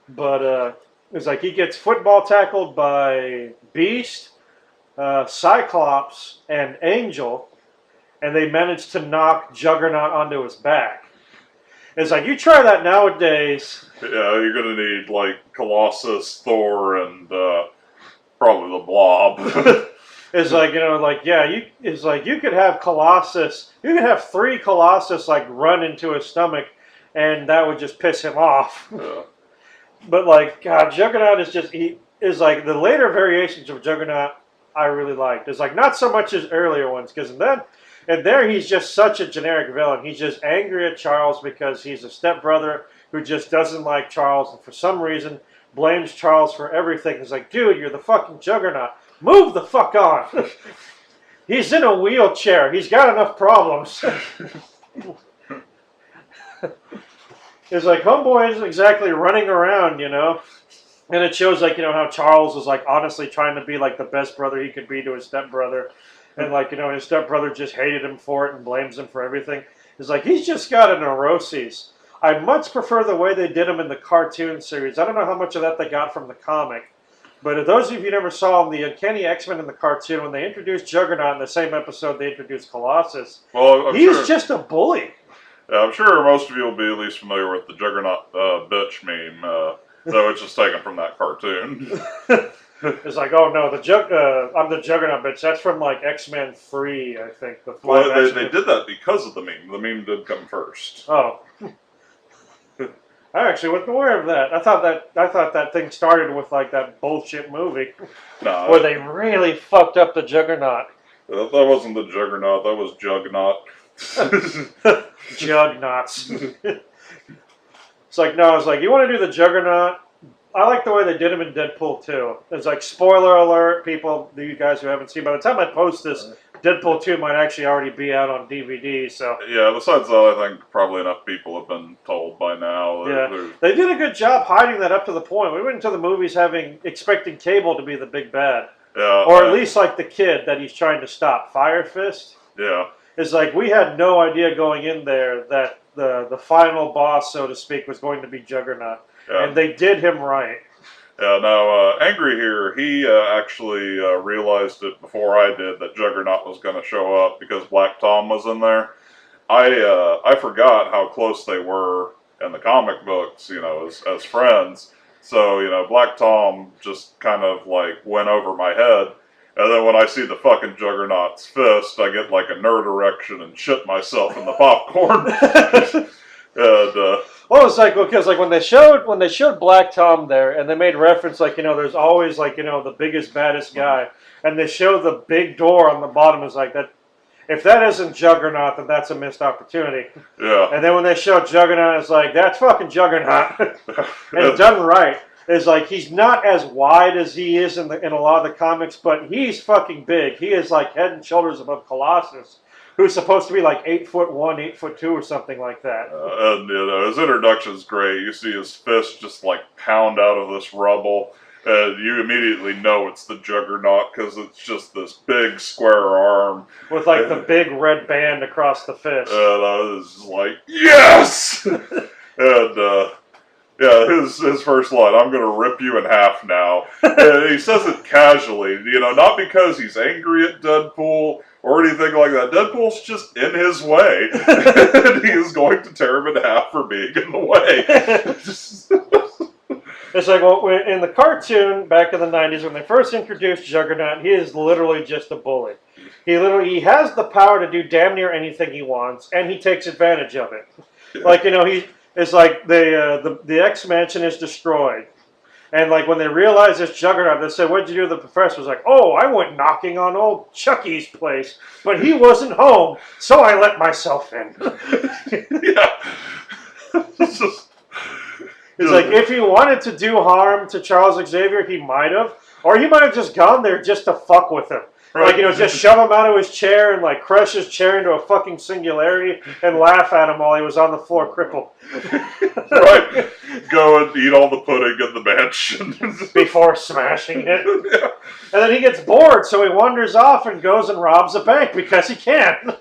But it's like he gets football tackled by Beast, Cyclops, and Angel, and they manage to knock Juggernaut onto his back. It's like you try that nowadays. Yeah, you're gonna need like Colossus, Thor, and probably the Blob. It's like, it's like you could have Colossus, you could have 3 Colossus like run into his stomach, and that would just piss him off. Yeah. But like, God, Juggernaut is like the later variations of Juggernaut I really liked. It's like not so much as earlier ones, because there he's just such a generic villain. He's just angry at Charles because he's a stepbrother who just doesn't like Charles, and for some reason blames Charles for everything. He's like, dude, you're the fucking Juggernaut. Move the fuck on. He's in a wheelchair. He's got enough problems. It's like homeboy isn't exactly running around, And it shows like, how Charles is like honestly trying to be like the best brother he could be to his stepbrother. And like, his stepbrother just hated him for it and blames him for everything. It's like, he's just got a neuroses. I much prefer the way they did him in the cartoon series. I don't know how much of that they got from the comic. But if those of you who never saw the Uncanny X-Men in the cartoon, when they introduced Juggernaut in the same episode they introduced Colossus, he's just a bully. Yeah, I'm sure most of you will be at least familiar with the Juggernaut bitch meme, though it's just taken from that cartoon. It's like, oh no, I'm the Juggernaut bitch. That's from like X-Men 3, I think. Well, they did that because of the meme. The meme did come first. Oh. I actually wasn't aware of that. I thought that thing started with like that bullshit movie where they really fucked up the Juggernaut. That wasn't the Juggernaut. That was Jugnaut. Jugnauts. It's like, no, it's like, you want to do the Juggernaut? I like the way they did him in Deadpool 2. It's like, spoiler alert, people, you guys who haven't seen, by the time I post this, Deadpool 2 might actually already be out on DVD, so... Yeah, besides that, I think probably enough people have been told by now. Yeah, they did a good job hiding that up to the point. We went into the movies expecting Cable to be the big bad. Yeah. Or at least like the kid that he's trying to stop, Fire Fist. Yeah. It's like, we had no idea going in there that the final boss, so to speak, was going to be Juggernaut. Yeah. And they did him right. Yeah, now, Angry here, he actually realized it before I did that Juggernaut was going to show up because Black Tom was in there. I forgot how close they were in the comic books, as friends. So, Black Tom just kind of, like, went over my head. And then when I see the fucking Juggernaut's fist, I get, like, a nerd erection and shit myself in the popcorn. And, well, it's like, because like when they showed Black Tom there, and they made reference like, there's always like, the biggest, baddest guy, and they show the big door on the bottom is like that. If that isn't Juggernaut, then that's a missed opportunity. Yeah. And then when they show Juggernaut, it's like, that's fucking Juggernaut. And done right. It's like, he's not as wide as he is in a lot of the comics, but he's fucking big. He is like head and shoulders above Colossus, who's supposed to be like 8'1", 8'2", or something like that. And his introduction's great. You see his fist just like pound out of this rubble, and you immediately know it's the Juggernaut because it's just this big square arm with like the big red band across the fist. And I was like, yes! And yeah, his first line, I'm going to rip you in half now. And he says it casually, not because he's angry at Deadpool or anything like that. Deadpool's just in his way. And he is going to tear him in half for being in the way. It's like, well, in the cartoon back in the 90s, when they first introduced Juggernaut, he is literally just a bully. He has the power to do damn near anything he wants, and he takes advantage of it. Yeah. Like, it's like the X Mansion is destroyed. And like when they realized it's Juggernaut, they said, what'd you do to the professor? It's like, oh, I went knocking on old Chucky's place, but he wasn't home, so I let myself in. Yeah. It's like, if he wanted to do harm to Charles Xavier, he might have. Or he might have just gone there just to fuck with him. Right. Like, just shove him out of his chair and, like, crush his chair into a fucking singularity and laugh at him while he was on the floor crippled. Right. Go and eat all the pudding in the mansion. Before smashing it. Yeah. And then he gets bored, so he wanders off and goes and robs a bank because he can.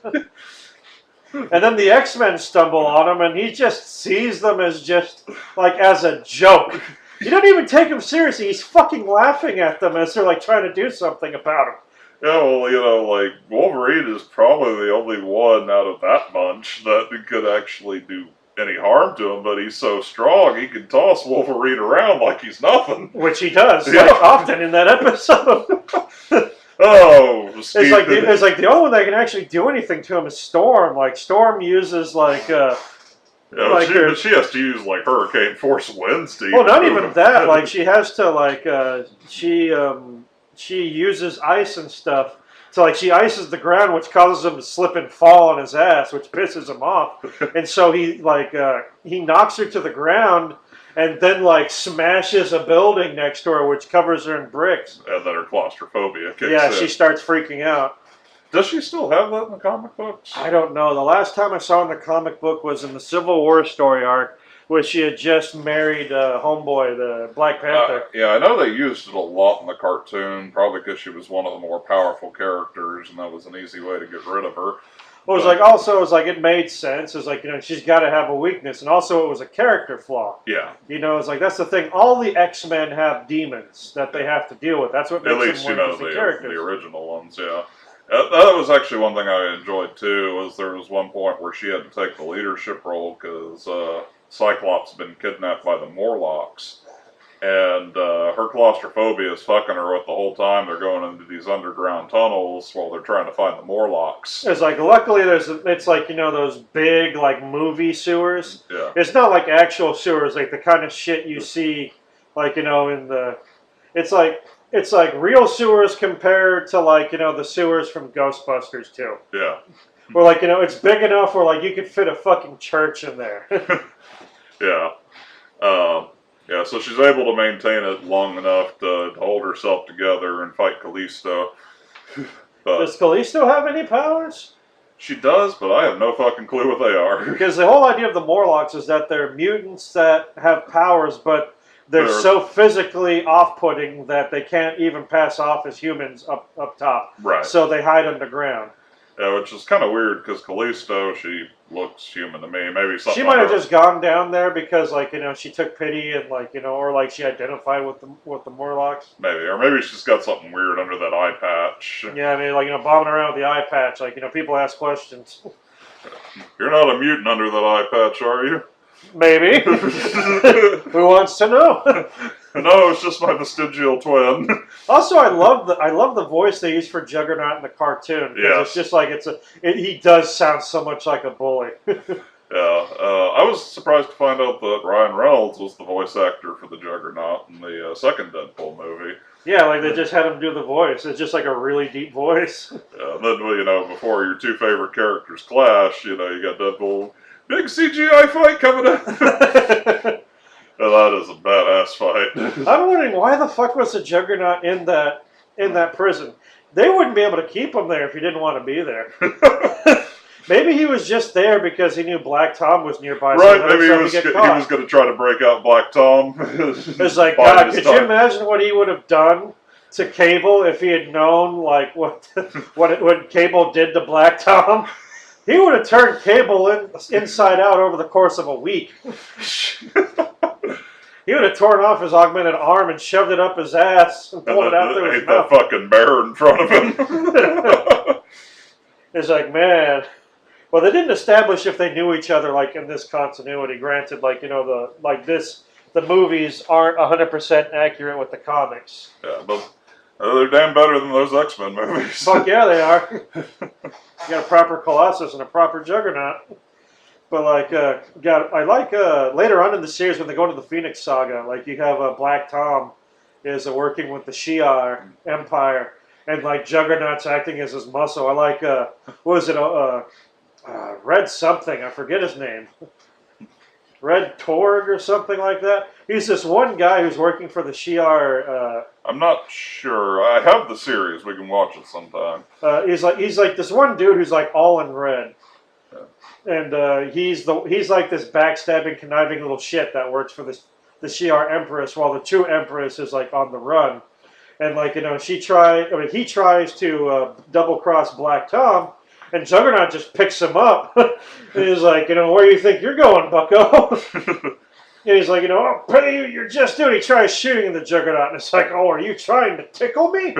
And then the X-Men stumble on him, and he just sees them as just, like, as a joke. You don't even take him seriously. He's fucking laughing at them as they're, like, trying to do something about him. Yeah, well, like, Wolverine is probably the only one out of that bunch that could actually do any harm to him, but he's so strong, he can toss Wolverine around like he's nothing. Which he does, Yeah. like, often in that episode. Oh, It's like the only one that can actually do anything to him is Storm. Like, Storm uses, like, yeah, like she has to use, like, hurricane force winds to well, not even that. Like, she has to, like, she uses ice and stuff. So, like, she ices the ground, which causes him to slip and fall on his ass, which pisses him off. And so he, like, he knocks her to the ground and then, like, smashes a building next to her, which covers her in bricks. And then her claustrophobia kicks Yeah, in. she starts freaking out. Does she still have that in the comic books? I don't know. The last time I saw in the comic book was in the Civil War story arc, where she had just married Homeboy, the Black Panther. Yeah, I know they used it a lot in the cartoon, probably because she was one of the more powerful characters, and that was an easy way to get rid of her. Well, it was like, also, it was like, it made sense. It was like, she's got to have a weakness. And also, it was a character flaw. Yeah. It's like, that's the thing. All the X-Men have demons that they have to deal with. That's what makes At least, them more interesting characters. the original ones, yeah. That was actually one thing I enjoyed, too, was there was one point where she had to take the leadership role because Cyclops had been kidnapped by the Morlocks. And her claustrophobia is fucking her with the whole time they're going into these underground tunnels while they're trying to find the Morlocks. It's like, luckily, it's like, those big, like, movie sewers. Yeah. It's not like actual sewers, like the kind of shit you see, like, in the... It's like real sewers compared to, like, the sewers from Ghostbusters, too. Yeah. Where, like, it's big enough where, like, you could fit a fucking church in there. Yeah. Yeah, so she's able to maintain it long enough to hold herself together and fight Callisto. But Does Callisto have any powers? she does, but I have no fucking clue what they are. Because the whole idea of the Morlocks is that they're mutants that have powers, but they're so physically off-putting that they can't even pass off as humans up top. Right. So they hide underground. Yeah, which is kind of weird because Callisto, she looks human to me. Maybe something. She might have just gone down there because, like, she took pity and, like, or like she identified with the Morlocks. Maybe, or maybe she's got something weird under that eye patch. Yeah, I mean, like, bombing around with the eye patch, like, people ask questions. You're not a mutant under that eye patch, are you? Maybe. Who wants to know? No, it's just my vestigial twin. Also, I love the voice they use for Juggernaut in the cartoon. Yeah. It's just like he does sound so much like a bully. Yeah, I was surprised to find out that Ryan Reynolds was the voice actor for the Juggernaut in the second Deadpool movie. Yeah, like they just had him do the voice. It's just like a really deep voice. And then, before your two favorite characters clash, you got Deadpool, big CGI fight coming up. And that is a badass fight. I'm wondering why the fuck was the Juggernaut in that prison? They wouldn't be able to keep him there if he didn't want to be there. Maybe he was just there because he knew Black Tom was nearby. Right, so maybe he was going to try to break out Black Tom. It's like, God, could you imagine what he would have done to Cable if he had known, like, what Cable did to Black Tom? He would have turned Cable inside out over the course of a week. He would have torn off his augmented arm and shoved it up his ass and pulled it out through his mouth. that fucking bear in front of him. It's like, man. Well, they didn't establish if they knew each other, like, in this continuity. Granted, like, the movies aren't 100% accurate with the comics. Yeah, but they're damn better than those X-Men movies. Fuck yeah, they are. You got a proper Colossus and a proper Juggernaut. But, like, I like later on in the series when they go into the Phoenix Saga, like, you have Black Tom is working with the Shi'ar Empire, and, like, Juggernaut's acting as his muscle. I like, what was it, Red something, I forget his name. Red Torg or something like that. He's this one guy who's working for the Shi'ar. I'm not sure. I have the series. We can watch it sometime. He's like this one dude who's like all in red, and he's like this backstabbing, conniving little shit that works for the Shi'ar Empress, while the true Empress is like on the run, and like he tries to double cross Black Tom, and Juggernaut just picks him up, and he's like, where do you think you're going, Bucko? And he's like, I'll pay you your just due. And he tries shooting the Juggernaut, and it's like, oh, are you trying to tickle me?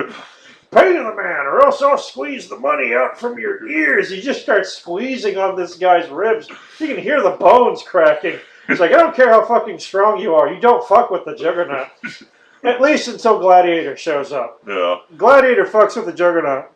Pay the man, or else I'll squeeze the money out from your ears. He just starts squeezing on this guy's ribs. You can hear the bones cracking. He's like, I don't care how fucking strong you are. You don't fuck with the Juggernaut. At least until Gladiator shows up. Yeah. Gladiator fucks with the Juggernaut.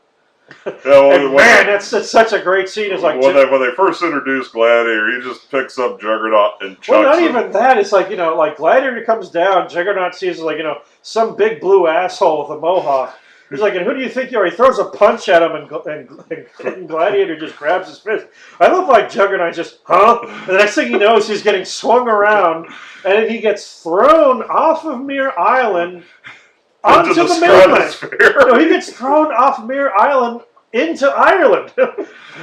Yeah, well, And man, that's such a great scene. It's like when they first introduced Gladiator, he just picks up Juggernaut and chucks well, not him. even that. It's like like Gladiator comes down, Juggernaut sees like some big blue asshole with a mohawk. He's like, and who do you think you are? He throws a punch at him, and Gladiator just grabs his fist. I love like Juggernaut just, huh? And the next thing he knows, he's getting swung around, and then he gets thrown off of Mere Island onto the mainland. No, he gets thrown off Mere Island into Ireland.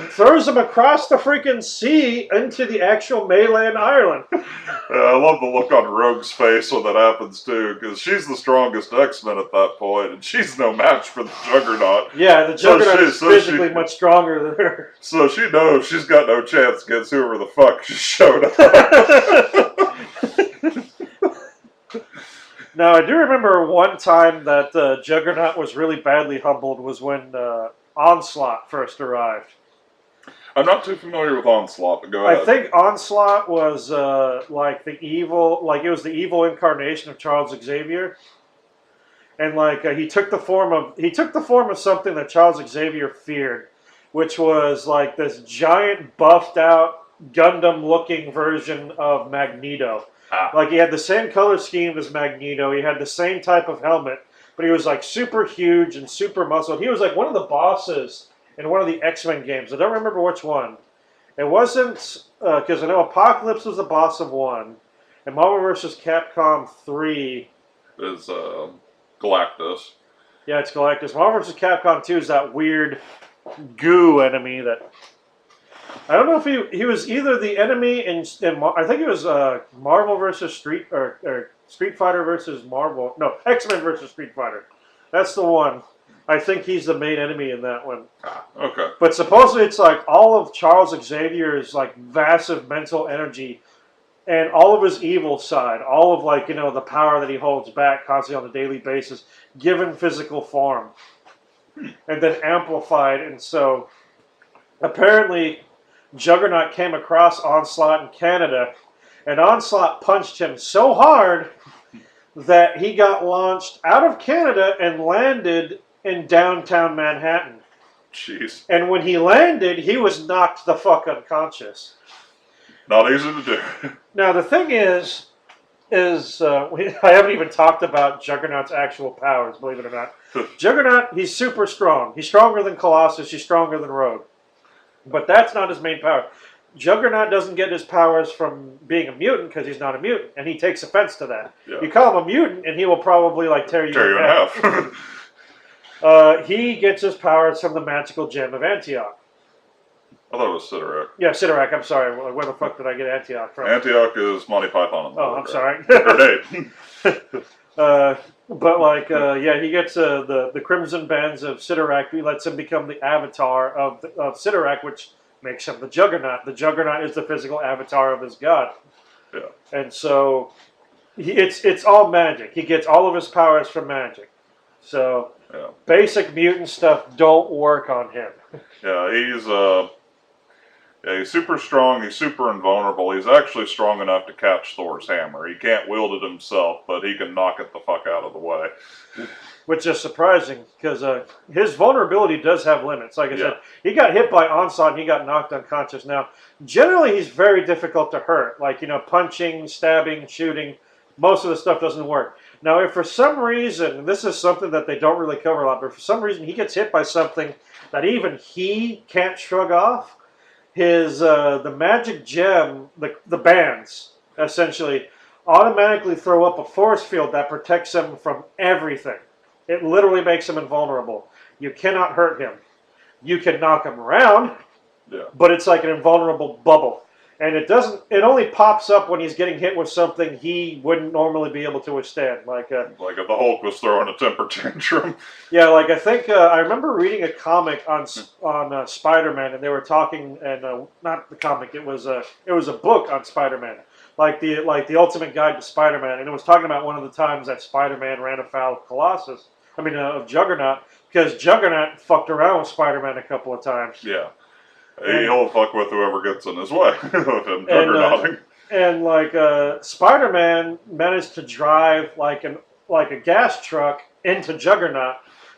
Throws him across the freaking sea into the actual mainland Ireland. I love the look on Rogue's face when that happens too, because she's the strongest X-Men at that point, and she's no match for the Juggernaut. Yeah, the Juggernaut is physically much stronger than her. So she knows she's got no chance against whoever the fuck just showed up. Now, I do remember one time that Juggernaut was really badly humbled was when Onslaught first arrived. I'm not too familiar with Onslaught, but go ahead. I think Onslaught was like the evil, like it was the evil incarnation of Charles Xavier, and like he took the form of something that Charles Xavier feared, which was like this giant buffed out Gundam-looking version of Magneto. Like he had the same color scheme as Magneto. He had the same type of helmet, but he was like super huge and super muscled. He was like one of the bosses in one of the X-Men games. I don't remember which one. It wasn't, because I know Apocalypse was the boss of one, and Marvel vs. Capcom 3 is Galactus. Yeah, it's Galactus. Marvel vs. Capcom 2 is that weird goo enemy that... I don't know if he was either the enemy in I think it was Marvel versus Street Fighter versus Marvel. No, X-Men versus Street Fighter. That's the one. I think he's the main enemy in that one. Okay. But supposedly it's like all of Charles Xavier's like massive mental energy and all of his evil side, all of like, the power that he holds back constantly on a daily basis, given physical form. And then amplified. And so apparently Juggernaut came across Onslaught in Canada, and Onslaught punched him so hard that he got launched out of Canada and landed in downtown Manhattan. Jeez. And when he landed, he was knocked the fuck unconscious. Not easy to do. Now, the thing is I haven't even talked about Juggernaut's actual powers, believe it or not. Juggernaut, he's super strong. He's stronger than Colossus. He's stronger than Rogue. But that's not his main power. Juggernaut doesn't get his powers from being a mutant because he's not a mutant, and he takes offense to that. Yeah. You call him a mutant, and he will probably like tear you in half. He gets his powers from the magical gem of Antioch. I thought it was Sidorak. Yeah, Sidorak. I'm sorry. Where the fuck did I get Antioch from? Antioch is Monty Python. Oh, I'm sorry. But like, he gets the Crimson Bands of Sidorak. He lets him become the avatar of Sidorak, which makes him the Juggernaut. The Juggernaut is the physical avatar of his god. Yeah. And so, it's all magic. He gets all of his powers from magic. So, basic mutant stuff don't work on him. Yeah, he's super strong. He's super invulnerable. He's actually strong enough to catch Thor's hammer. He can't wield it himself, but he can knock it the fuck out of the way. Which is surprising, because his vulnerability does have limits. Like I said, he got hit by Onslaught and he got knocked unconscious. Now, generally he's very difficult to hurt. Like, punching, stabbing, shooting, most of the stuff doesn't work. Now, if for some reason, and this is something that they don't really cover a lot, but if for some reason he gets hit by something that even he can't shrug off, his the magic gem, the bands, essentially automatically throw up a force field that protects him from everything. It literally makes him invulnerable. You cannot hurt him. You can knock him around, Yeah. but it's like an invulnerable bubble. And it doesn't. It only pops up when he's getting hit with something he wouldn't normally be able to withstand. Like if the Hulk was throwing a temper tantrum. Yeah, like I think I remember reading a comic on Spider-Man, and they were talking, and not the comic. It was a book on Spider-Man, like the Ultimate Guide to Spider-Man, and it was talking about one of the times that Spider-Man ran afoul of Colossus. I mean, of Juggernaut, because Juggernaut fucked around with Spider-Man a couple of times. Yeah. He'll fuck with whoever gets in his way with him juggernauting. And like Spider-Man managed to drive like a gas truck into Juggernaut.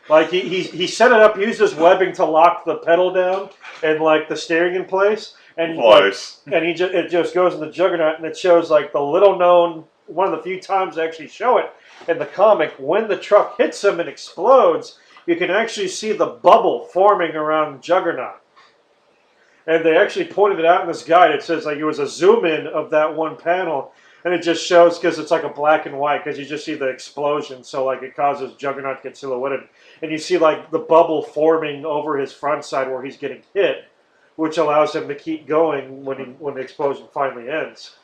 Like he set it up, used his webbing to lock the pedal down and like the steering in place, and Twice. it just goes in the Juggernaut, and it shows like the little known, one of the few times they actually show it in the comic, when the truck hits him and explodes, you can actually see the bubble forming around Juggernaut. And they actually pointed it out in this guide. It says like it was a zoom in of that one panel, and it just shows, because it's like a black and white, because you just see the explosion. So like it causes Juggernaut to get silhouetted, and you see like the bubble forming over his front side where he's getting hit, which allows him to keep going when the explosion finally ends.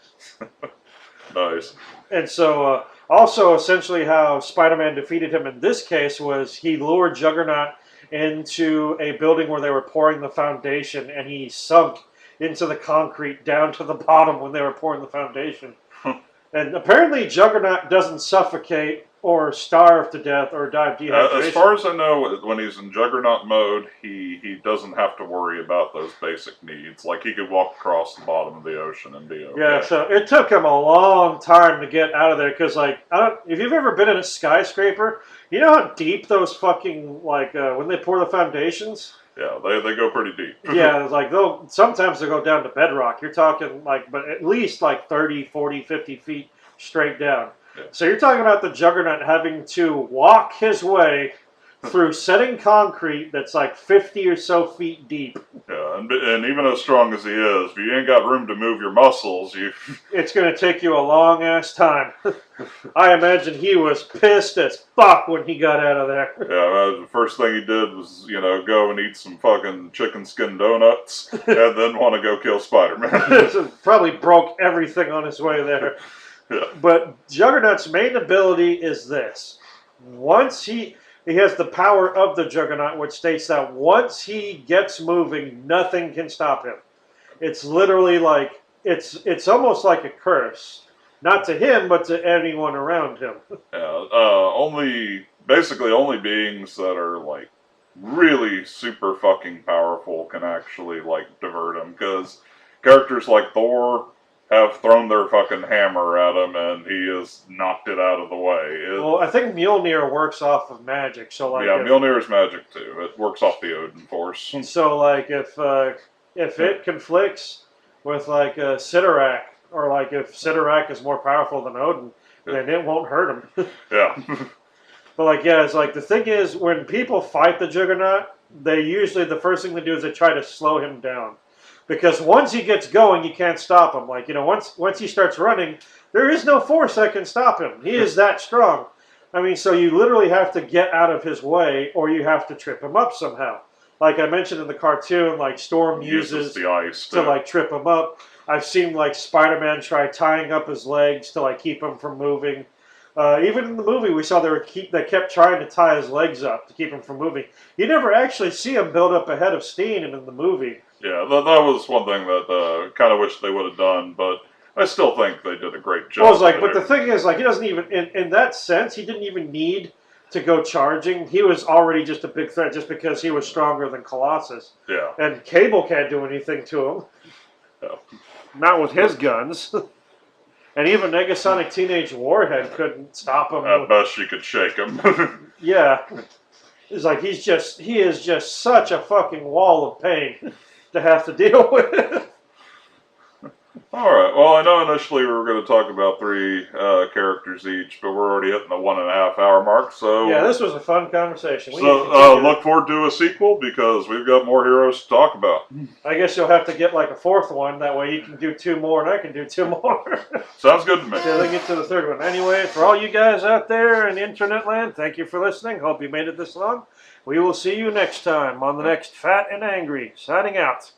Nice. And so also essentially how Spider-Man defeated him in this case was he lured Juggernaut into a building where they were pouring the foundation, and he sunk into the concrete down to the bottom when they were pouring the foundation. And apparently Juggernaut doesn't suffocate or starve to death or die of dehydration. As far as I know, when he's in Juggernaut mode, he doesn't have to worry about those basic needs. Like, he could walk across the bottom of the ocean and be okay. Yeah, so it took him a long time to get out of there, because, like, if you've ever been in a skyscraper, you know how deep those fucking, like, when they pour the foundations? Yeah, they go pretty deep. Yeah, it's like, sometimes they'll go down to bedrock. You're talking, like, but at least, like, 30, 40, 50 feet straight down. Yeah. So you're talking about the Juggernaut having to walk his way through setting concrete that's like 50 or so feet deep. Yeah, and even as strong as he is, if you ain't got room to move your muscles, it's going to take you a long ass time. I imagine he was pissed as fuck when he got out of there. Yeah, the first thing he did was, go and eat some fucking chicken skin donuts, and then want to go kill Spider-Man. Probably broke everything on his way there. Yeah. But Juggernaut's main ability is this. Once he has the power of the Juggernaut, which states that once he gets moving, nothing can stop him. It's literally like, it's almost like a curse. Not to him, but to anyone around him. Yeah, basically only beings that are, like, really super fucking powerful can actually, like, divert him. Because characters like Thor have thrown their fucking hammer at him, and he has knocked it out of the way. Well, I think Mjolnir works off of magic, so like... Yeah, Mjolnir is magic, too. It works off the Odin Force. So, like, if it conflicts with, like, Sidorak, or, like, if Sidorak is more powerful than Odin, then it won't hurt him. Yeah. But, like, yeah, it's like, the thing is, when people fight the Juggernaut, they usually, the first thing they do is they try to slow him down. Because once he gets going, you can't stop him. Like, once he starts running, there is no force that can stop him. He is that strong. I mean, so you literally have to get out of his way, or you have to trip him up somehow. Like I mentioned in the cartoon, like Storm uses the ice to like trip him up. I've seen like Spider-Man try tying up his legs to like keep him from moving. Even in the movie, we saw they kept trying to tie his legs up to keep him from moving. You never actually see him build up a head of steam in the movie. Yeah, that was one thing that kind of wish they would have done, but I still think they did a great job. Well, it's like, but the thing is, like, he doesn't even, in that sense, he didn't even need to go charging. He was already just a big threat just because he was stronger than Colossus. Yeah. And Cable can't do anything to him. Yeah. Not with his guns. And even Negasonic Teenage Warhead couldn't stop him. At best, you could shake him. Yeah. It's like, he is just such a fucking wall of pain to have to deal with. All right. Well, I know initially we were going to talk about 3 characters each, but we're already hitting the 1.5 hour mark. So Yeah, this was a fun conversation. look forward to a sequel because we've got more heroes to talk about. I guess you'll have to get like a 4th one. That way you can do 2 more and I can do 2 more. Sounds good to me. Till they get to the 3rd one. Anyway, for all you guys out there in internet land, thank you for listening. Hope you made it this long. We will see you next time on the next Fat and Angry. Signing out.